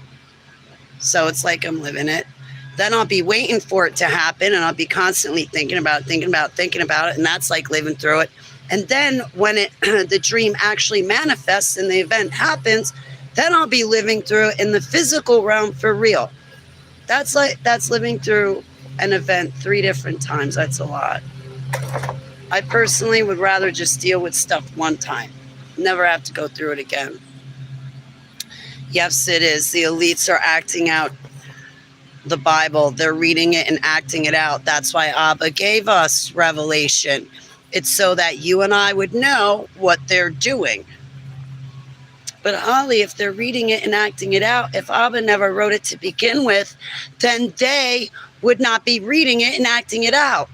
A: So it's like I'm living it. Then I'll be waiting for it to happen and I'll be constantly thinking about it. And that's like living through it. And then when the dream actually manifests and the event happens, then I'll be living through it in the physical realm for real. That's living through an event 3 different times. That's a lot. I personally would rather just deal with stuff one time. Never have to go through it again. Yes, it is. The elites are acting out the Bible. They're reading it and acting it out. That's why Abba gave us revelation. It's so that you and I would know what they're doing. But Holly, if they're reading it and acting it out, if Abba never wrote it to begin with, then they would not be reading it and acting it out.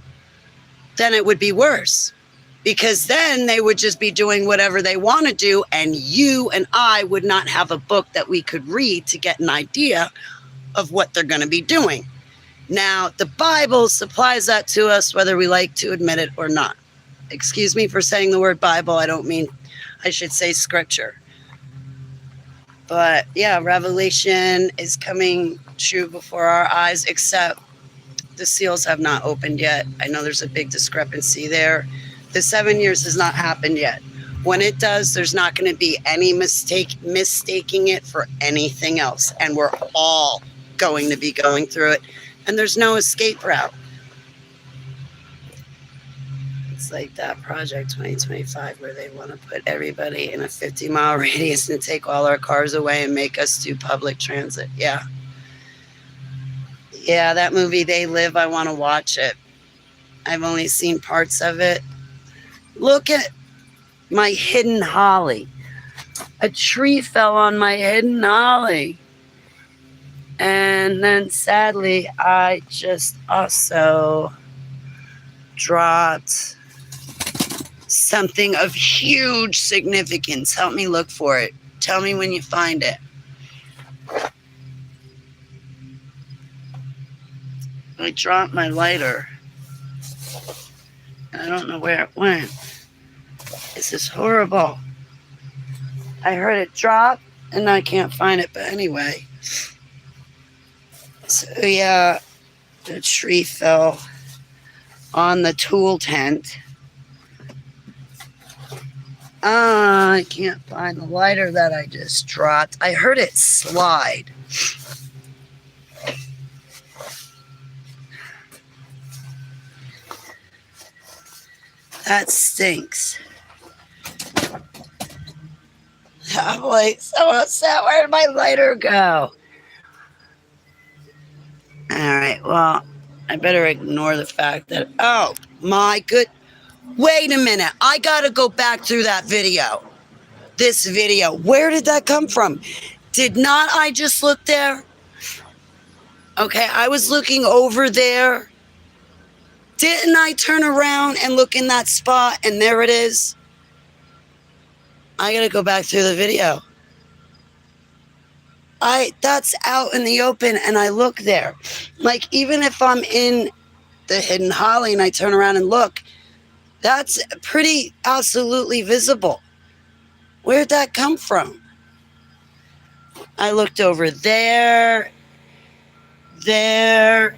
A: Then it would be worse. Because then they would just be doing whatever they want to do, and you and I would not have a book that we could read to get an idea of what they're going to be doing. Now, the Bible supplies that to us, whether we like to admit it or not. Excuse me for saying the word Bible. I don't mean, I should say scripture. But yeah, Revelation is coming true before our eyes, except the seals have not opened yet. I know there's a big discrepancy there. The 7 years has not happened yet. When it does, there's not going to be any mistaking it for anything else. And we're all going to be going through it. And there's no escape route. It's like that Project 2025 where they want to put everybody in a 50-mile radius and take all our cars away and make us do public transit. Yeah. Yeah, that movie, They Live, I want to watch it. I've only seen parts of it. Look at my hidden holly. A tree fell on my hidden holly. And then sadly, I just also dropped something of huge significance. Help me look for it. Tell me when you find it. I dropped my lighter. I don't know where it went. This is horrible. I heard it drop and I can't find it. But anyway. So yeah, the tree fell on the tool tent. I can't find the lighter that I just dropped. I heard it slide. That stinks. I'm like so upset. Where did my lighter go? All right, well, I better ignore the fact that, oh my good, wait a minute. I got to go back through that video. This video. Where did that come from? Did not I just look there? Okay, I was looking over there. Didn't I turn around and look in that spot and there it is? I got to go back through the video. That's out in the open and I look there. Like even if I'm in the hidden holly and I turn around and look, that's pretty absolutely visible. Where'd that come from? I looked over there, and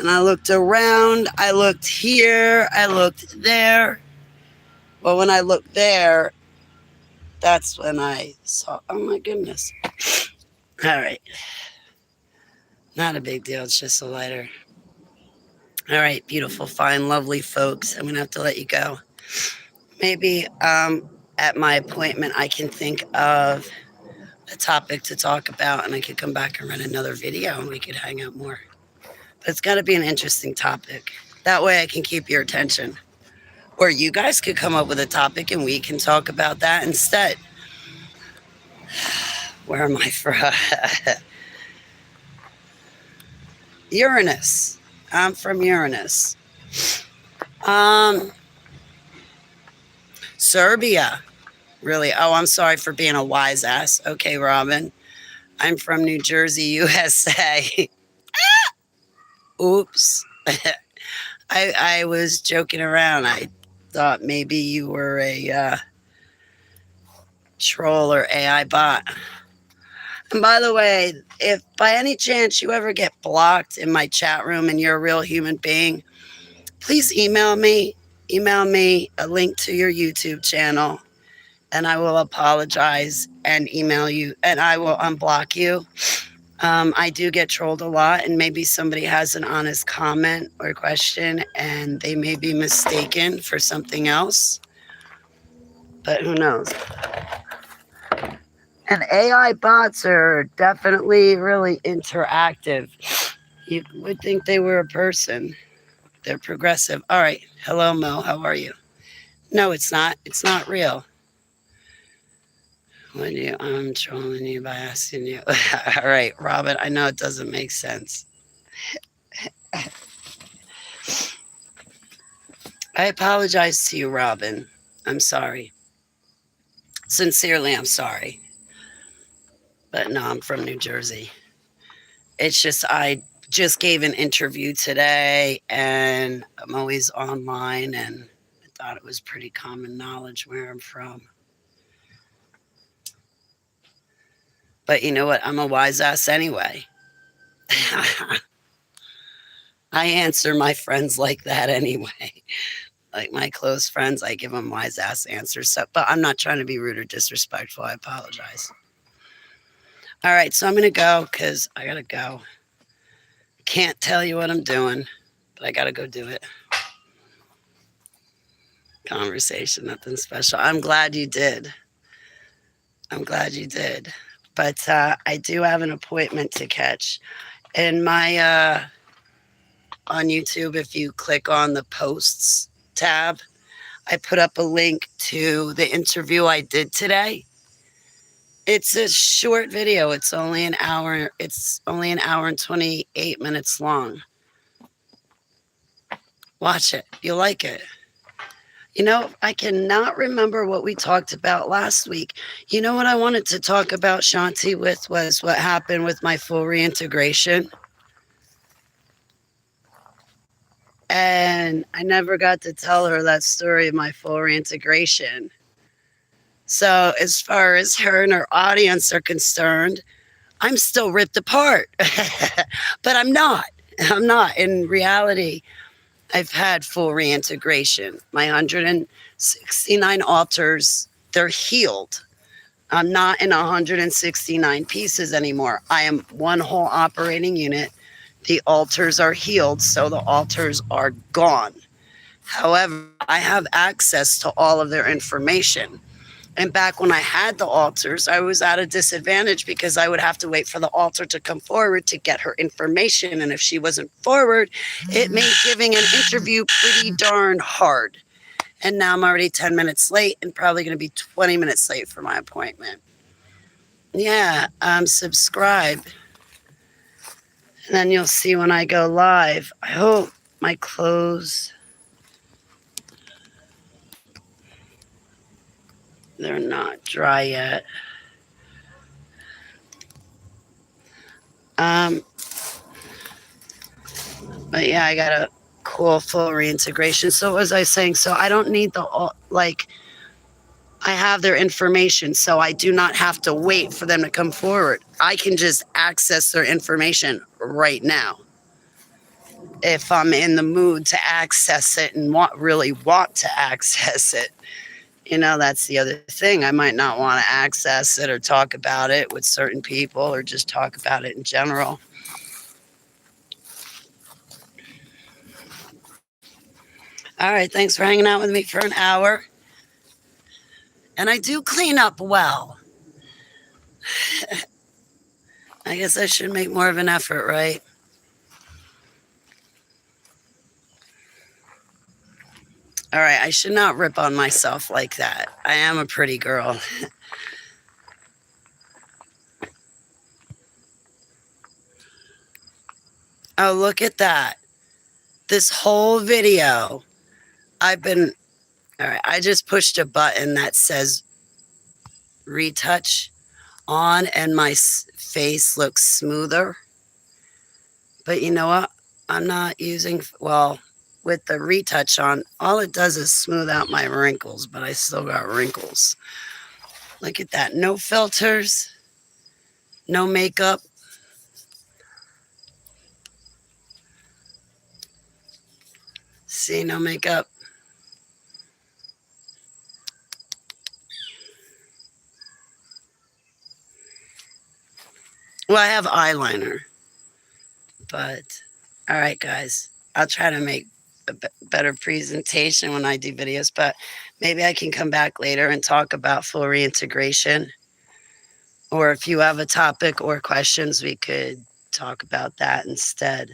A: I looked around. I looked here, I looked there. Well, when I looked there, that's when I saw, oh my goodness. All right. Not a big deal. It's just a lighter. All right, beautiful, fine, lovely folks. I'm going to have to let you go. Maybe at my appointment, I can think of a topic to talk about and I could come back and run another video and we could hang out more. But it's got to be an interesting topic. That way I can keep your attention. Or you guys could come up with a topic and we can talk about that instead. Where am I from? Uranus. I'm from Uranus. Serbia. Really? Oh, I'm sorry for being a wise ass. Okay, Robin. I'm from New Jersey, USA. Oops. I was joking around. I thought maybe you were a troll or AI bot. And by the way, if by any chance you ever get blocked in my chat room and you're a real human being, please email me. Email me a link to your YouTube channel and I will apologize and email you and I will unblock you. I do get trolled a lot and maybe somebody has an honest comment or question and they may be mistaken for something else. But who knows? And AI bots are definitely really interactive. You would think they were a person. They're progressive. All right. Hello, Mo. How are you? No, it's not. It's not real. I'm trolling you by asking you. All right, Robin, I know it doesn't make sense. I apologize to you, Robin. I'm sorry. Sincerely, I'm sorry. But no, I'm from New Jersey. It's just, I just gave an interview today and I'm always online, and I thought it was pretty common knowledge where I'm from. But you know what? I'm a wise ass anyway. I answer my friends like that anyway. Like my close friends, I give them wise ass answers. So, but I'm not trying to be rude or disrespectful. I apologize. All right, so I'm going to go because I got to go. Can't tell you what I'm doing, but I got to go do it. Conversation, nothing special. I'm glad you did. I'm glad you did. But I do have an appointment to catch. In my, on YouTube, if you click on the posts tab, I put up a link to the interview I did today. It's a short video. It's only an hour. It's only an hour and 28 minutes long. Watch it. You'll like it. You know, I cannot remember what we talked about last week. You know what I wanted to talk about, Shanti, with was what happened with my full reintegration. And I never got to tell her that story of my full reintegration. So as far as her and her audience are concerned, I'm still ripped apart. But I'm not. I'm not. In reality, I've had full reintegration. My 169 altars, they're healed. I'm not in 169 pieces anymore. I am one whole operating unit. The altars are healed, so the altars are gone. However, I have access to all of their information. And back when I had the altars, I was at a disadvantage because I would have to wait for the altar to come forward to get her information. And if she wasn't forward, it made giving an interview pretty darn hard. And now I'm already 10 minutes late and probably going to be 20 minutes late for my appointment. Yeah, subscribe. And then you'll see when I go live. I hope my clothes, they're not dry yet. But yeah, I got a cool full reintegration. So what was I saying? So I don't need I have their information, so I do not have to wait for them to come forward. I can just access their information right now. If I'm in the mood to access it and really want to access it. You know, that's the other thing. I might not want to access it or talk about it with certain people or just talk about it in general. All right, thanks for hanging out with me for an hour. And I do clean up well. I guess I should make more of an effort, right? All right, I should not rip on myself like that. I am a pretty girl. Oh, look at that. This whole video, all right, I just pushed a button that says retouch on and my face looks smoother. But you know what? I'm not using, well, with the retouch on, all it does is smooth out my wrinkles, but I still got wrinkles. Look at that. No filters, no makeup. See, no makeup. Well, I have eyeliner, but all right, guys, I'll try to make a better presentation when I do videos, but maybe I can come back later and talk about full reintegration. Or if you have a topic or questions, we could talk about that instead.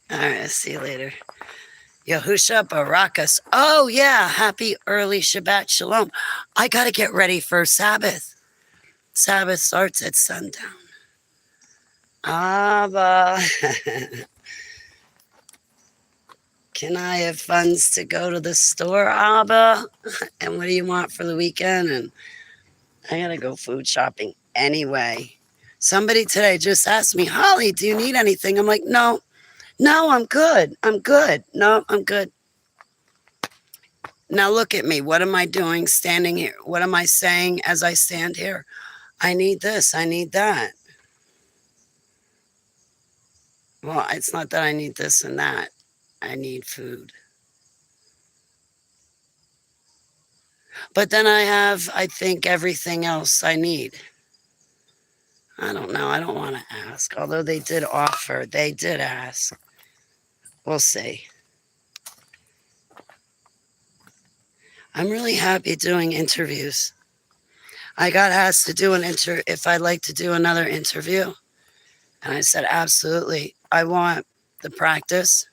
A: All right, I'll see you later. Yahusha Barakas. Oh, yeah. Happy early Shabbat Shalom. I got to get ready for Sabbath. Sabbath starts at sundown. Abba, can I have funds to go to the store, Abba? And what do you want for the weekend? And I gotta go food shopping anyway. Somebody today just asked me, Holly, do you need anything? I'm like, no, no, I'm good. I'm good. No, I'm good. Now look at me. What am I doing standing here? What am I saying as I stand here? I need this. I need that. Well, it's not that I need this and that. I need food. But then I have, I think, everything else I need. I don't know. I don't want to ask. Although they did offer, they did ask. We'll see. I'm really happy doing interviews. I got asked to do if I'd like to do another interview. And I said, absolutely. I want the practice,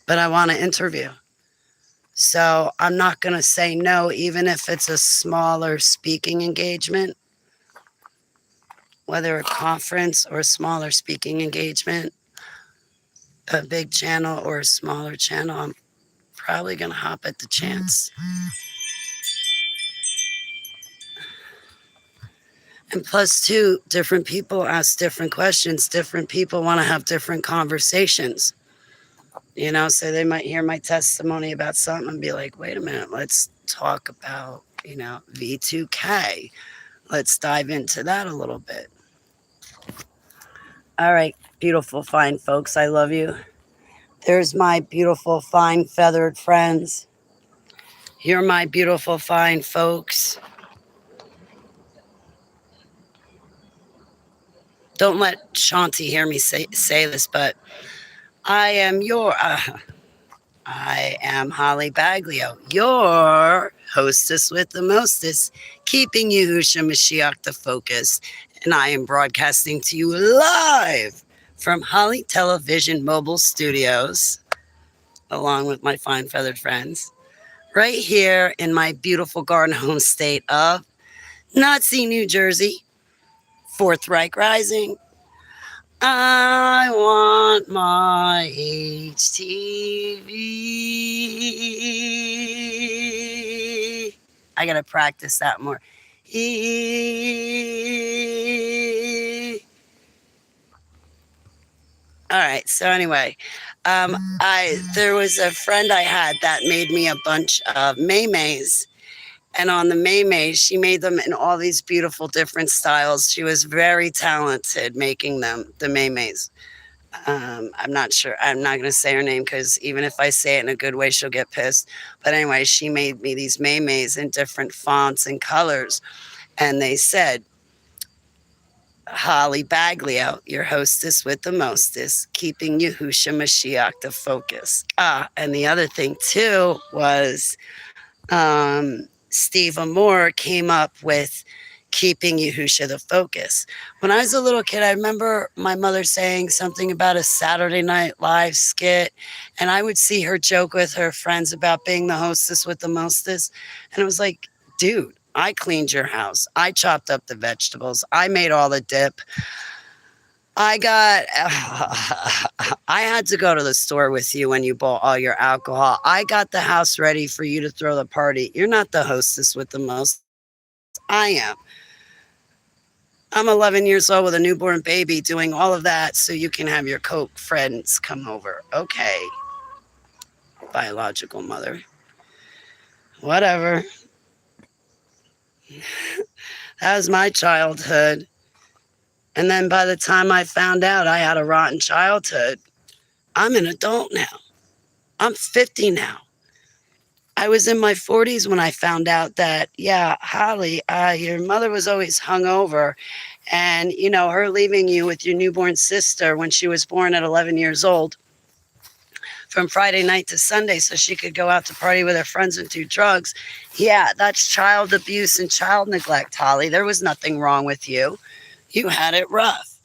A: but I want to interview. So I'm not going to say no, even if it's a smaller speaking engagement, whether a conference or a smaller speaking engagement, a big channel or a smaller channel. I'm probably going to hop at the chance. And plus, too, different people ask different questions. Different people want to have different conversations. You know, so they might hear my testimony about something and be like, wait a minute, let's talk about, V2K. Let's dive into that a little bit. All right, beautiful, fine folks. I love you. There's my beautiful, fine, feathered friends. You're my beautiful, fine folks. Don't let Shanti hear me say this, but I am Holly Baglio, your hostess with the mostest, keeping Yahushua Mashiach the focus. And I am broadcasting to you live from Holly Television Mobile Studios, along with my fine feathered friends, right here in my beautiful garden home state of Nazi, New Jersey, Fourth Reich Rising. I want my HTV. I gotta practice that more. All right. So anyway, there was a friend I had that made me a bunch of maymays. And on the maymays, she made them in all these beautiful different styles. She was very talented making them, the maymays. I'm not sure. I'm not going to say her name because even if I say it in a good way, she'll get pissed. But anyway, she made me these maymays in different fonts and colors. And they said, Holly Baglio, your hostess with the mostest, keeping Yahushua Mashiach the focus. And the other thing too was Steve Amore came up with keeping Yahushua the focus. When I was a little kid, I remember my mother saying something about a Saturday Night Live skit, and I would see her joke with her friends about being the hostess with the mostest. And it was like, dude, I cleaned your house. I chopped up the vegetables. I made all the dip. I had to go to the store with you when you bought all your alcohol. I got the house ready for you to throw the party. You're not the hostess with the most. I am. I'm 11 years old with a newborn baby doing all of that so you can have your Coke friends come over. Okay. Biological mother. Whatever. That was my childhood. And then by the time I found out I had a rotten childhood, I'm an adult now. I'm 50 now. I was in my 40s when I found out that, yeah, Holly, your mother was always hungover. And, her leaving you with your newborn sister when she was born at 11 years old from Friday night to Sunday so she could go out to party with her friends and do drugs. Yeah, that's child abuse and child neglect, Holly. There was nothing wrong with you. You had it rough.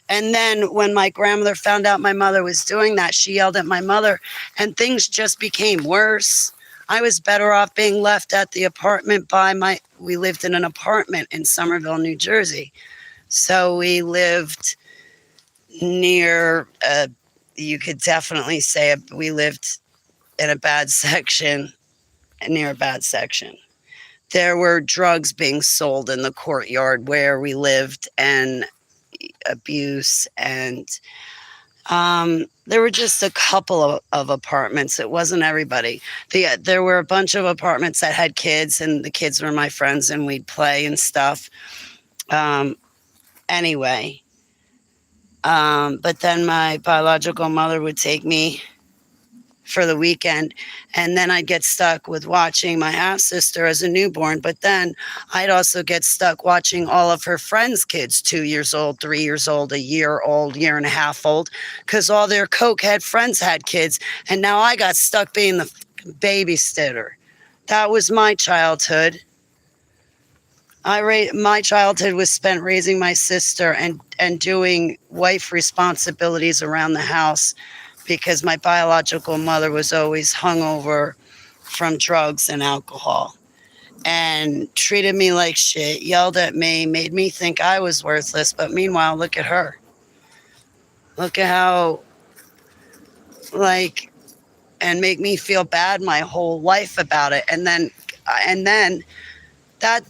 A: And then when my grandmother found out my mother was doing that, she yelled at my mother and things just became worse. I was better off being left at the apartment we lived in an apartment in Somerville, New Jersey. So we lived near, you could definitely say we lived in a bad section, near a bad section. There were drugs being sold in the courtyard where we lived, and abuse, and there were just a couple of apartments. It wasn't everybody. There were a bunch of apartments that had kids, and the kids were my friends, and we'd play and stuff. Um, anyway, but then my biological mother would take me for the weekend, and then I'd get stuck with watching my half sister as a newborn. But then I'd also get stuck watching all of her friends' kids, 2 years old, 3 years old, a year old, year and a half old, because all their cokehead friends had kids, and now I got stuck being the babysitter. That was my childhood. My childhood was spent raising my sister and doing wife responsibilities around the house, because my biological mother was always hungover from drugs and alcohol, and treated me like shit, yelled at me, made me think I was worthless. But meanwhile, look at her. Look at how, like, and make me feel bad my whole life about it. And then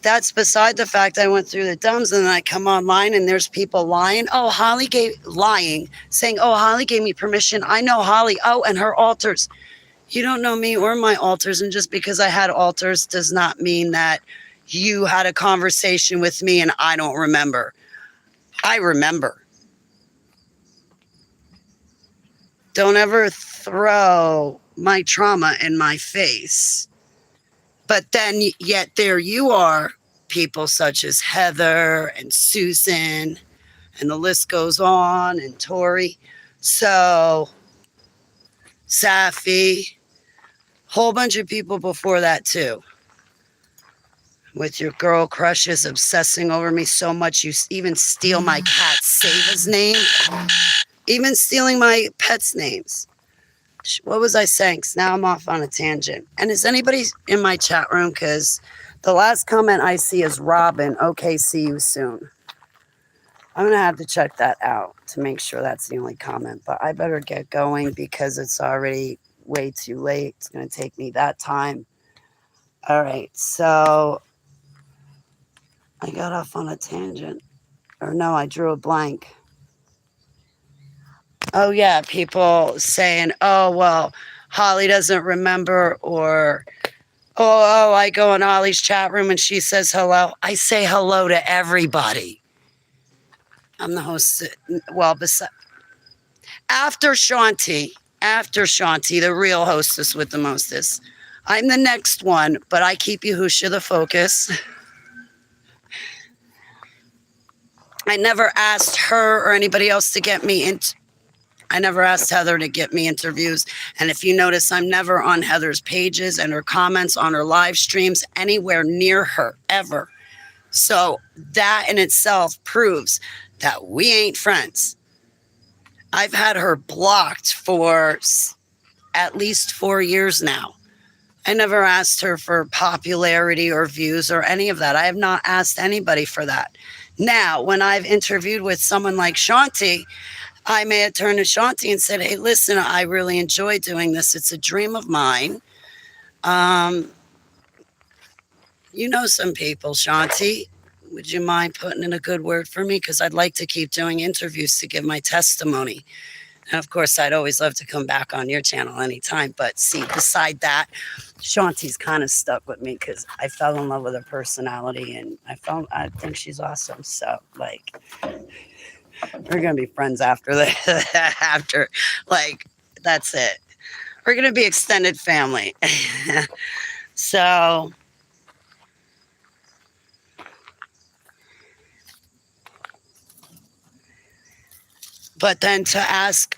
A: that's beside the fact. I went through the dumbs, and then I come online and there's people lying. Saying, oh, Holly gave me permission. I know Holly. Oh, and her altars. You don't know me or my altars. And just because I had altars does not mean that you had a conversation with me and I don't remember. I remember. Don't ever throw my trauma in my face. But then, yet there you are, people such as Heather and Susan, and the list goes on, and Tori. So, Safi, whole bunch of people before that too. With your girl crushes obsessing over me so much, you even steal my cat Seva's name. Even stealing my pets' names. What was I saying? 'Cause now I'm off on a tangent. And is anybody in my chat room? Because the last comment I see is Robin. Okay, see you soon. I'm going to have to check that out to make sure that's the only comment. But I better get going because it's already way too late. It's going to take me that time. All right. So I got off on a tangent. Or no, I drew a blank. Oh, yeah. People saying, oh, well, Holly doesn't remember, or, I go in Holly's chat room and she says hello. I say hello to everybody. I'm the host. Well, after Shanti, the real hostess with the mostest. I'm the next one, but I keep Yahusha the focus. I never asked her or anybody else to get me in. I never asked Heather to get me interviews. And if you notice, I'm never on Heather's pages and her comments on her live streams anywhere near her, ever. So that in itself proves that we ain't friends. I've had her blocked for at least 4 years now. I never asked her for popularity or views or any of that. I have not asked anybody for that. Now, when I've interviewed with someone like Shanti, I may have turned to Shanti and said, hey, listen, I really enjoy doing this. It's a dream of mine. You know some people, Shanti. Would you mind putting in a good word for me? Because I'd like to keep doing interviews to give my testimony. And of course, I'd always love to come back on your channel anytime. But see, beside that, Shanti's kind of stuck with me because I fell in love with her personality, and I think she's awesome. So, like, we're going to be friends after that. That's it. We're going to be extended family. So, but then to ask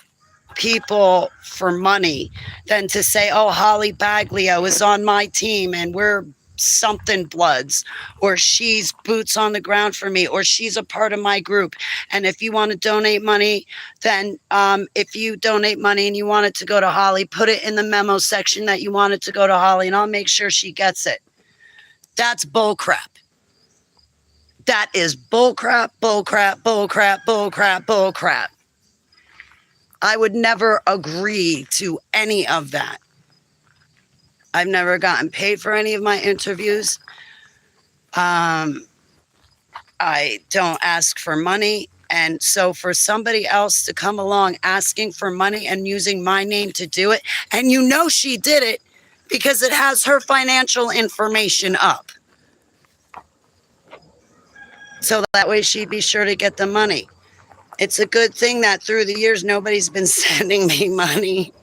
A: people for money, then to say, oh, Holly Baglio is on my team and we're something bloods, or she's boots on the ground for me, or she's a part of my group. And if you want to donate money, then if you donate money and you want it to go to Holly, put it in the memo section that you want it to go to Holly, and I'll make sure she gets it. That's bull crap. That is bullcrap, bullcrap, bullcrap, bullcrap, bullcrap. I would never agree to any of that. I've never gotten paid for any of my interviews. I don't ask for money. And so for somebody else to come along asking for money and using my name to do it, and you know she did it because it has her financial information up. So that way she'd be sure to get the money. It's a good thing that through the years nobody's been sending me money.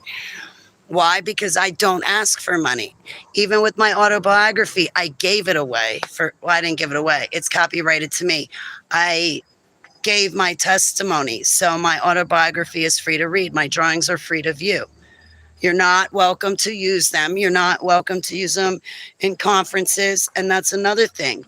A: Why? Because I don't ask for money. Even with my autobiography, I gave it away. I didn't give it away. It's copyrighted to me. I gave my testimony. So my autobiography is free to read. My drawings are free to view. You're not welcome to use them. You're not welcome to use them in conferences. And that's another thing.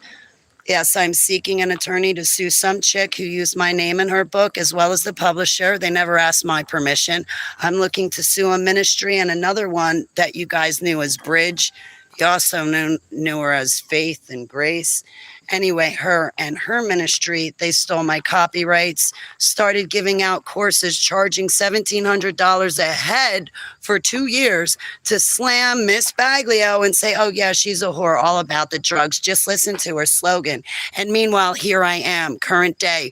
A: Yes, I'm seeking an attorney to sue some chick who used my name in her book, as well as the publisher. They never asked my permission. I'm looking to sue a ministry and another one that you guys knew as Bridge. You also knew her as Faith and Grace. Anyway, her and her ministry, they stole my copyrights, started giving out courses, charging $1,700 a head for 2 years to slam Miss Baglio and say, oh yeah, she's a whore, all about the drugs. Just listen to her slogan. And meanwhile, here I am, current day.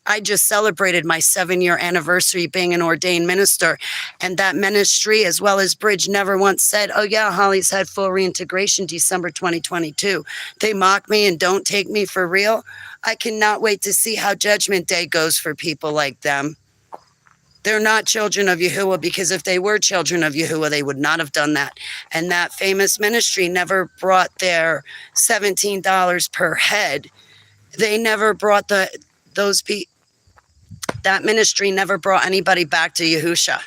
A: I just celebrated my 7-year anniversary being an ordained minister. And that ministry, as well as Bridge, never once said, oh yeah, Holly's had full reintegration December 2022. They mock me and don't take me for real. I cannot wait to see how Judgment Day goes for people like them. They're not children of Yahuwah, because if they were children of Yahuwah, they would not have done that. And that famous ministry never brought their $17 per head. They never brought that ministry never brought anybody back to Yahusha.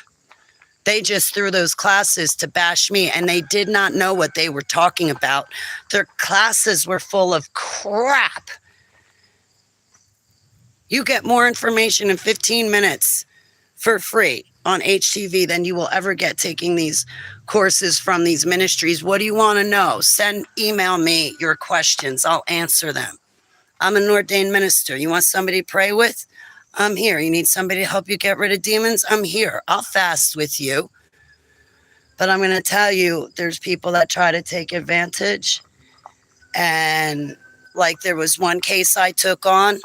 A: They just threw those classes to bash me, and they did not know what they were talking about. Their classes were full of crap. You get more information in 15 minutes for free on HTV than you will ever get taking these courses from these ministries. What do you want to know? Email me your questions. I'll answer them. I'm an ordained minister. You want somebody to pray with? I'm here. You need somebody to help you get rid of demons? I'm here. I'll fast with you. But I'm going to tell you, there's people that try to take advantage. And like there was one case I took on.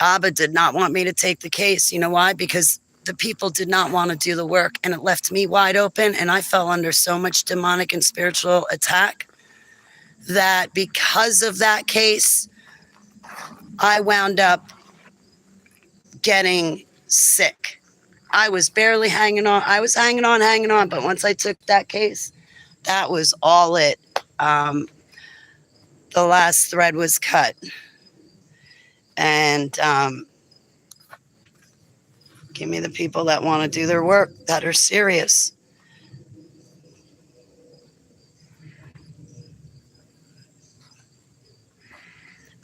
A: Abba did not want me to take the case. You know why? Because the people did not want to do the work, and it left me wide open, and I fell under so much demonic and spiritual attack that because of that case, I wound up getting sick. I was barely hanging on. I was hanging on. But once I took that case, that was all it. The last thread was cut. And give me the people that want to do their work, that are serious.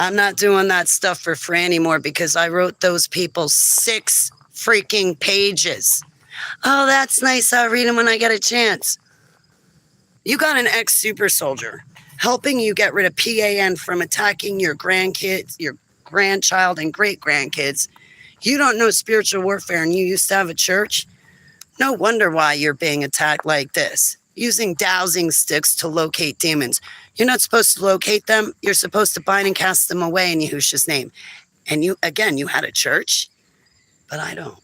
A: I'm not doing that stuff for free anymore, because I wrote those people 6 freaking pages. Oh, that's nice. I'll read them when I get a chance. You got an ex-super soldier helping you get rid of PAN from attacking your grandkids, your grandchild, and great-grandkids. You don't know spiritual warfare, and you used to have a church? No wonder why you're being attacked like this. Using dowsing sticks to locate demons. You're not supposed to locate them. You're supposed to bind and cast them away in Yahushua's name. And you had a church, but I don't.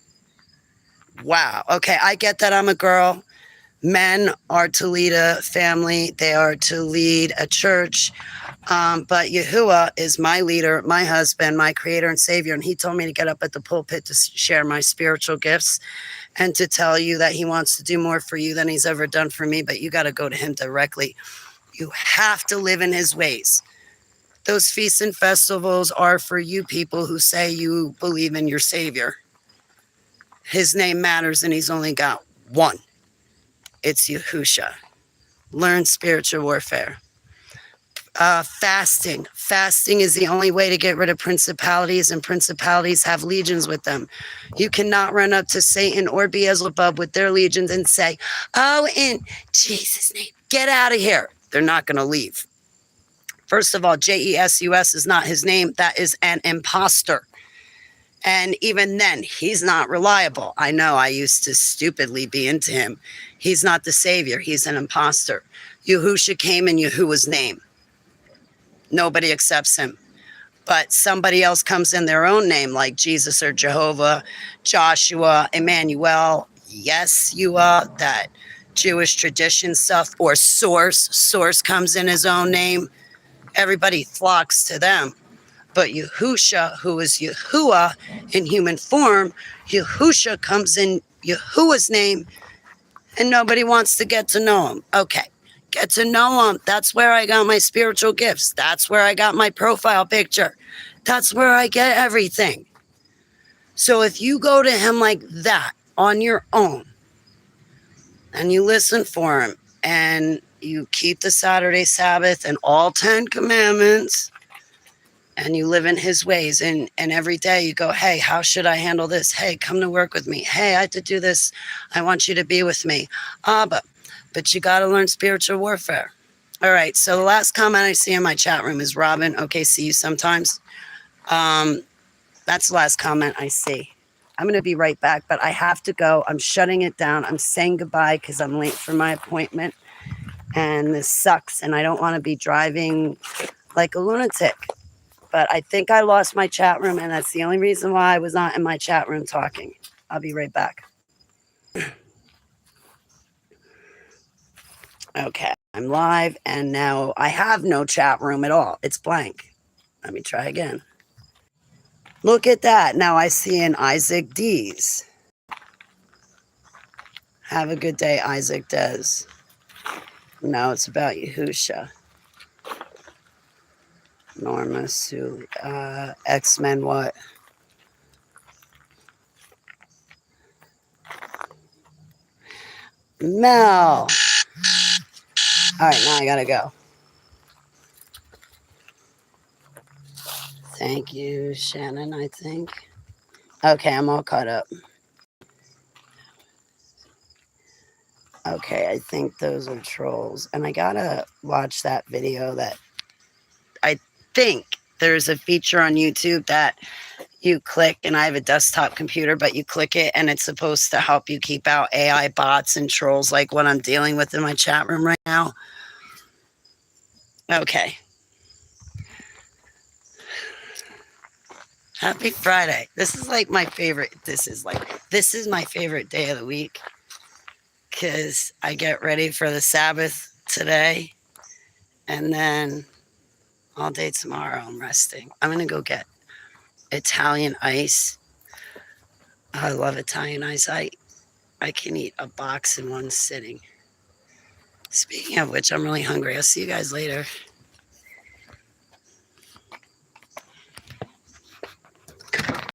A: Wow. Okay, I get that I'm a girl. Men are to lead a family. They are to lead a church. But Yahuwah is my leader, my husband, my creator and savior. And he told me to get up at the pulpit to share my spiritual gifts and to tell you that he wants to do more for you than he's ever done for me. But you got to go to him directly. You have to live in his ways. Those feasts and festivals are for you people who say you believe in your savior. His name matters, and he's only got one. It's Yahusha. Learn spiritual warfare. Fasting. Fasting is the only way to get rid of principalities, and principalities have legions with them. You cannot run up to Satan or Beelzebub with their legions and say, oh, in Jesus' name, get out of here. They're not going to leave. First of all, Jesus is not his name. That is an imposter. And even then, he's not reliable. I know I used to stupidly be into him. He's not the savior. He's an imposter. Yahusha came in Yahuwah's name. Nobody accepts him. But somebody else comes in their own name, like Jesus or Jehovah, Joshua, Emmanuel. Yes, you are that Jewish tradition stuff, or Source. Source comes in his own name. Everybody flocks to them. But Yahusha, who is Yahuwah in human form, Yahusha comes in Yahuwah's name, and nobody wants to get to know him. Okay, get to know him. That's where I got my spiritual gifts. That's where I got my profile picture. That's where I get everything. So if you go to him like that on your own, and you listen for him, and you keep the Saturday Sabbath and all 10 commandments, and you live in his ways, and every day you go, hey, how should I handle this? Hey, come to work with me. Hey, I have to do this. I want you to be with me. But you got to learn spiritual warfare. All right, so the last comment I see in my chat room is Robin. Okay, see you sometimes. That's the last comment I see. I'm going to be right back, but I have to go. I'm shutting it down. I'm saying goodbye because I'm late for my appointment, and this sucks, and I don't want to be driving like a lunatic. But I think I lost my chat room, and that's the only reason why I was not in my chat room talking. I'll be right back. Okay, I'm live, and now I have no chat room at all. It's blank. Let me try again. Look at that. Now I see an Isaac D's. Have a good day, Isaac Des. No, it's about Yahusha. Norma Sue. X-Men what? Mel. All right, now I gotta go. Thank you, Shannon, I think. Okay, I'm all caught up. Okay, I think those are trolls. And I gotta watch that video that I think there's a feature on YouTube that you click, and I have a desktop computer, but you click it and it's supposed to help you keep out AI bots and trolls like what I'm dealing with in my chat room right now. Okay. Happy Friday. This is like my favorite. This is my favorite day of the week because I get ready for the Sabbath today, and then all day tomorrow I'm resting. I'm going to go get Italian ice. I love Italian ice. I can eat a box in one sitting. Speaking of which, I'm really hungry. I'll see you guys later.